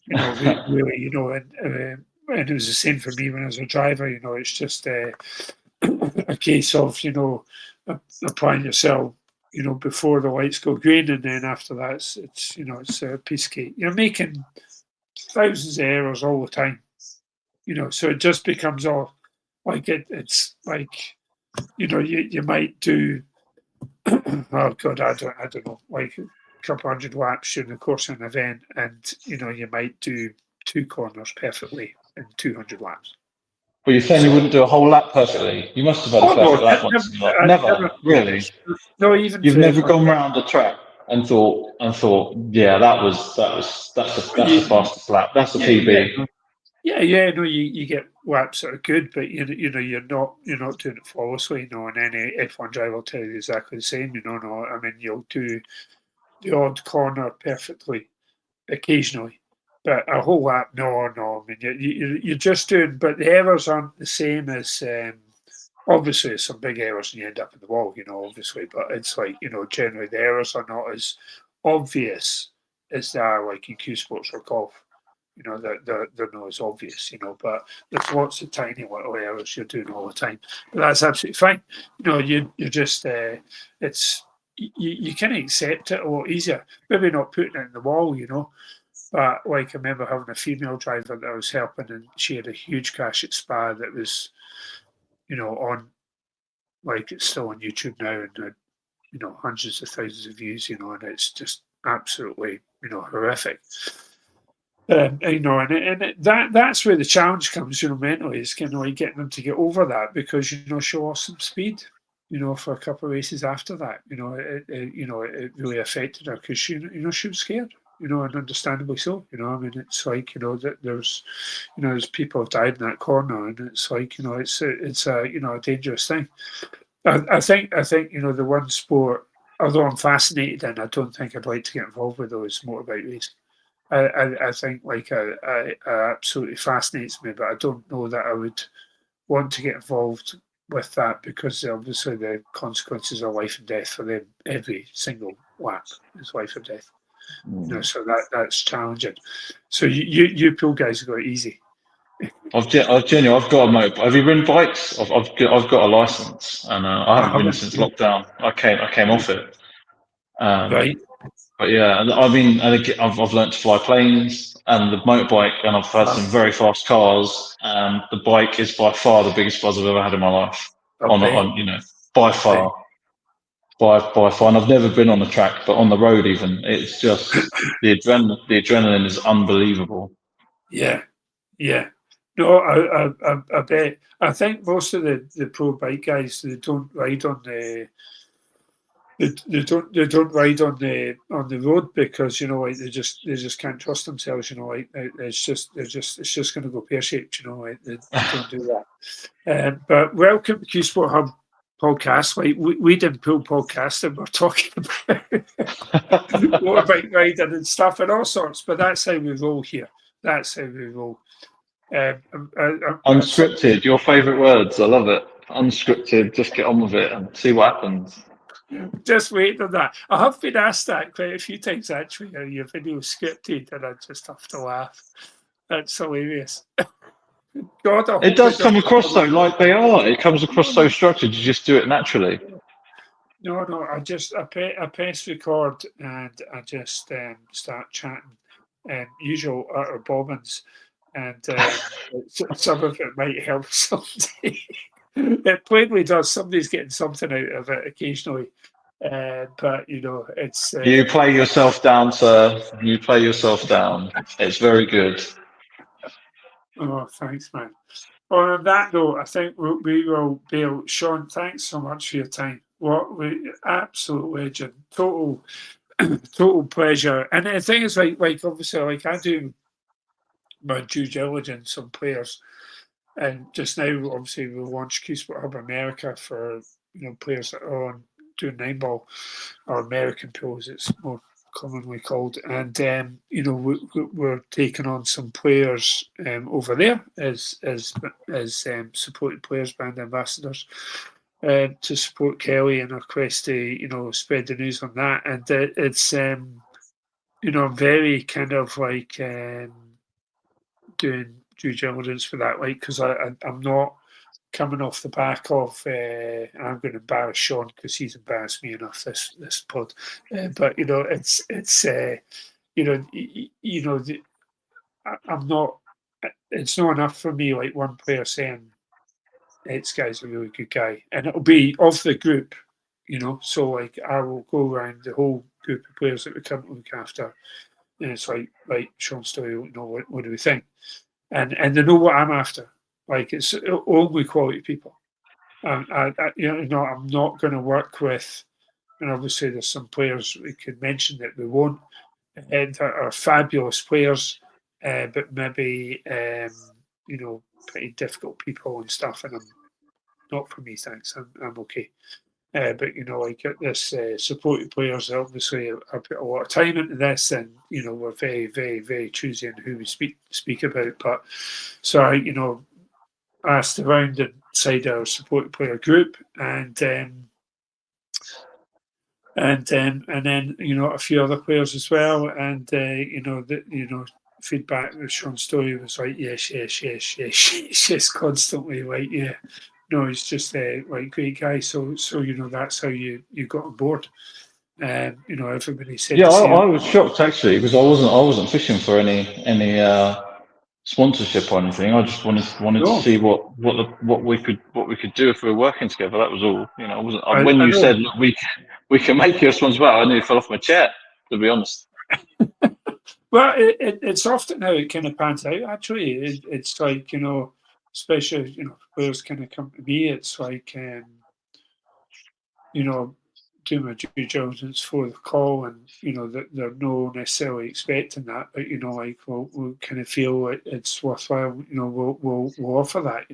Really, and it was the same for me when I was a driver. It's just a case of applying yourself before the lights go green, and then after that it's a piece of cake. You're making thousands of errors all the time, so it just becomes all like it's like you might do oh god, I don't know, like a couple hundred laps during the course of an event, and you might do two corners perfectly in 200 laps. But you're saying you So, wouldn't do a whole lap perfectly? You must have had a oh no, perfect lap once in your life. I Never, never, really. no, even You've for never F1. gone round a track and thought, yeah, that's the fastest lap. That's a Yeah, yeah, PB. no, yeah. No, you get laps that are good, but you're not doing it flawlessly. And any F1 driver will tell you exactly the same. No, you'll do the odd corner perfectly occasionally, but a whole lap, no. You're just doing, but the errors aren't the same as. Obviously, there's some big errors and you end up in the wall, obviously, but it's like, generally the errors are not as obvious as they are like in Q sports or golf. They're not as obvious, but there's lots of tiny little errors you're doing all the time. But that's absolutely fine. You're just, you can accept it a lot easier. Maybe not putting it in the wall, but like I remember having a female driver that I was helping, and she had a huge crash at Spa that was, on, like, it's still on YouTube now, and hundreds of thousands of views, and it's just absolutely horrific. That's where the challenge comes, mentally. It's kind of like getting them to get over that, because she lost some speed, for a couple of races after that. It really affected her, because she was scared, and understandably so. It's like that there's people have died in that corner, and it's like it's a dangerous thing. I think the one sport, although I'm fascinated in, I don't think I'd like to get involved with those motorbike racing. I think like absolutely fascinates me, but I don't know that I would want to get involved with that, because obviously the consequences are life and death for them every single whap, it's life or death. So that's challenging. So you pool guys have got it easy. I've genuinely, I've got a motor. Have you ridden bikes? I've got a license, and I haven't ridden since lockdown. I came off it. Right. But yeah, I mean, and again, I've learned to fly planes and the motorbike, and I've had some very fast cars. And the bike is by far the biggest buzz I've ever had in my life. By far, by far. And I've never been on the track, but on the road even, it's just the adrenaline is unbelievable. Yeah. No, I bet. I think most of the pro bike guys, they don't ride on the they don't ride on the road because like they just can't trust themselves. Like it's just going to go pear shaped. Like they don't do that. But welcome to Q Sport Hub podcast. Like we didn't pull podcasting. We're talking about motorbike riding and stuff and all sorts. But that's how we roll here. That's how we roll. Unscripted, your favourite words. I love it. Unscripted. Just get on with it and see what happens. Just wait on that. I have been asked that quite a few times actually. Are your videos scripted? And I just have to laugh. That's hilarious. God, it does come across though like they are. It comes across so structured. You just do it naturally. No. I press record and I just start chatting. Usual utter bobbins, and some of it might help someday. It plainly does. Somebody's getting something out of it occasionally. But it's you play yourself down, sir. You play yourself down. It's very good. Oh, thanks, man. Well, on that note, I think we will bail. Shaun, thanks so much for your time. Absolute legend, total pleasure. And the thing is, like obviously, like I do my due diligence on players, and just now, obviously, we'll launch Q Sport Hub America for players that are on doing 9-ball or American pools. It's more commonly called, and we're taking on some players over there as supported players, brand ambassadors, to support Kelly in her quest to spread the news on that. And it's I'm very kind of like doing due diligence for that, like because I'm not coming off the back of I'm going to embarrass Shaun because he's embarrassed me enough this pod, but it's I'm not. It's not enough for me. Like one player saying, "This guy's a really good guy," and it'll be of the group, So like I will go around the whole group of players that we currently look after, and it's like, right, Shaun Storry, what do we think? And they know what I'm after. Like it's only quality people. I'm not going to work with, and obviously there's some players we could mention that we won't, that are fabulous players, but maybe pretty difficult people and stuff. And I'm not for me, thanks. I'm okay. But like this supported players, obviously I put a lot of time into this, and we're very, very, very choosy in who we speak about. But so I asked around inside our supported player group, and then a few other players as well, and feedback with Shaun Storry was like yes, constantly like yeah. No, he's just a great guy. So that's how you got on board. Everybody said Yeah, the same. I was shocked actually because I wasn't fishing for any sponsorship or anything. I just wanted to see what we could do if we were working together. That was all. I wasn't. When you said look, we can make you a sponsor, well, I nearly fell off my chair, to be honest. Well, it's often how it kind of pans out. Actually, it's like especially players kind of come to me. It's like do my due diligence for the call, and that they're not necessarily expecting that, but like we'll kind of feel it's worthwhile. We'll offer that.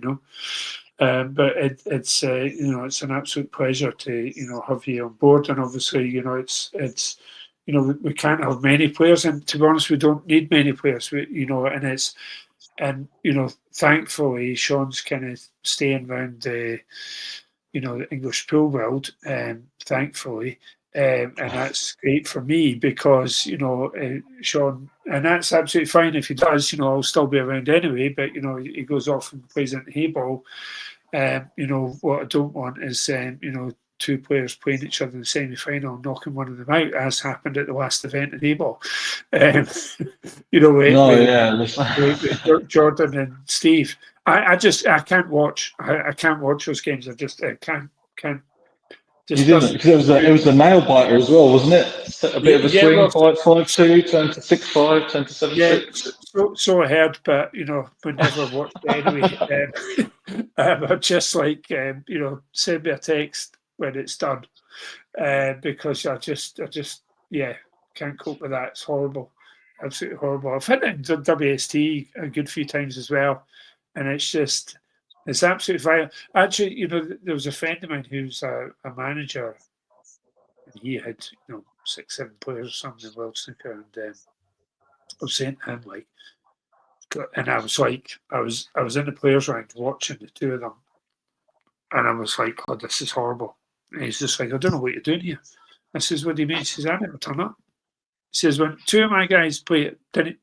But it's it's an absolute pleasure to have you on board, and obviously it's we can't have many players, and to be honest, we don't need many players. And thankfully Shaun's kind of staying around the the English pool world, thankfully, And that's great for me because, Shaun, and that's absolutely fine if he does, I'll still be around anyway, but, he goes off and plays into Hayball. What I don't want is, two players playing each other in the semi-final, knocking one of them out, as happened at the last event in Hayball. With Jordan and Steve. I can't watch. I can't watch those games. I can't. You didn't, because it was a nail biter as well, wasn't it? A bit of a swing, well, 5-5-2, turn to 6-5, turn to 7-6. So I heard, but we never watched it anyway. I'm just like, send me a text when it's done, because I just can't cope with that. It's horrible, absolutely horrible. I've had it in WST a good few times as well, and it's absolutely violent. Actually, there was a friend of mine who's a manager, and he had 6-7 players or something in World Snooker, and I was saying to him, like, and I was like, I was in the players' round watching the two of them, and I was like, "God, this is horrible." And he's just like, "I don't know what you're doing here." I says, "What do you mean?" He says, "I never turn up." He says, "When two of my guys play it, didn't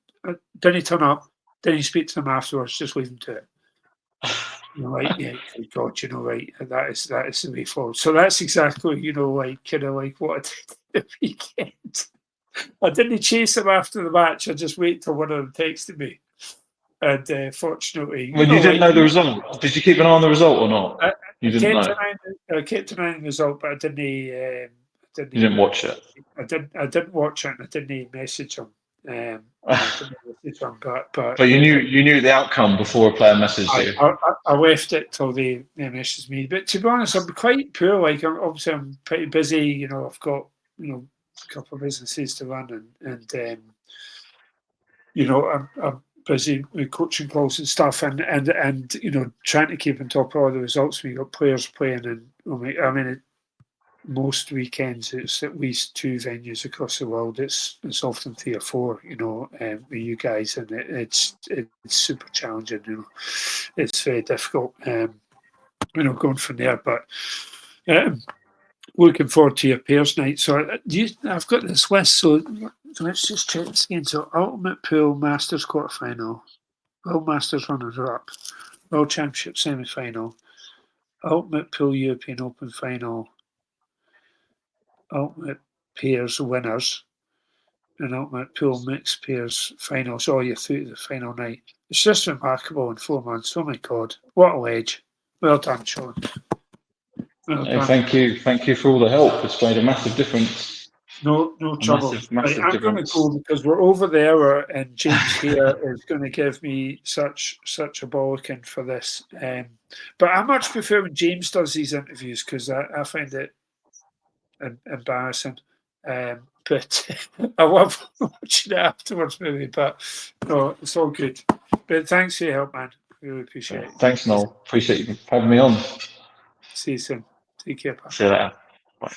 turn up, then you speak to them afterwards, just leave them to it." Right, yeah, God, right, that is the way forward. So that's exactly, kind of like what I did the weekend. I didn't chase him after the match. I just wait till one of them texted me. And fortunately, When you didn't know the result, did you keep an eye on the result or not? I kept an eye on the result, but I didn't. You didn't watch it. I didn't watch it, and I didn't message him. I didn't message him, but you knew the outcome before a player messaged you. I left it till they messaged me. But to be honest, I'm quite poor. Like, I'm pretty busy. I've got a couple of businesses to run, and I'm busy with coaching calls and stuff, and trying to keep on top of all the results. We got players playing, and I mean, most weekends it's at least 2 venues across the world. It's often 3 or 4. With you guys, and it's super challenging. It's very difficult. Going from there, but. Looking forward to your pairs night. So I've got this list. So let's just check this again. So Ultimate Pool Masters quarterfinal, World Masters runners-up, World Championship semi-final, Ultimate Pool European Open final, Ultimate Pairs winners, and Ultimate Pool Mixed Pairs finals. All you're through to the final night. It's just remarkable in 4 months. Oh my God, what a wedge! Well done, Shaun. Thank you for all the help. It's made a massive difference. No trouble. Massive I'm going to go because we're over the hour, and James here is going to give me such a bollocking for this. But I much prefer when James does these interviews because I find it embarrassing. But I love watching it afterwards, maybe. But no, it's all good. But thanks for your help, man. Really appreciate it. Thanks, Noel. Appreciate you having me on. See you soon. Take care, pal. See you later. Bye.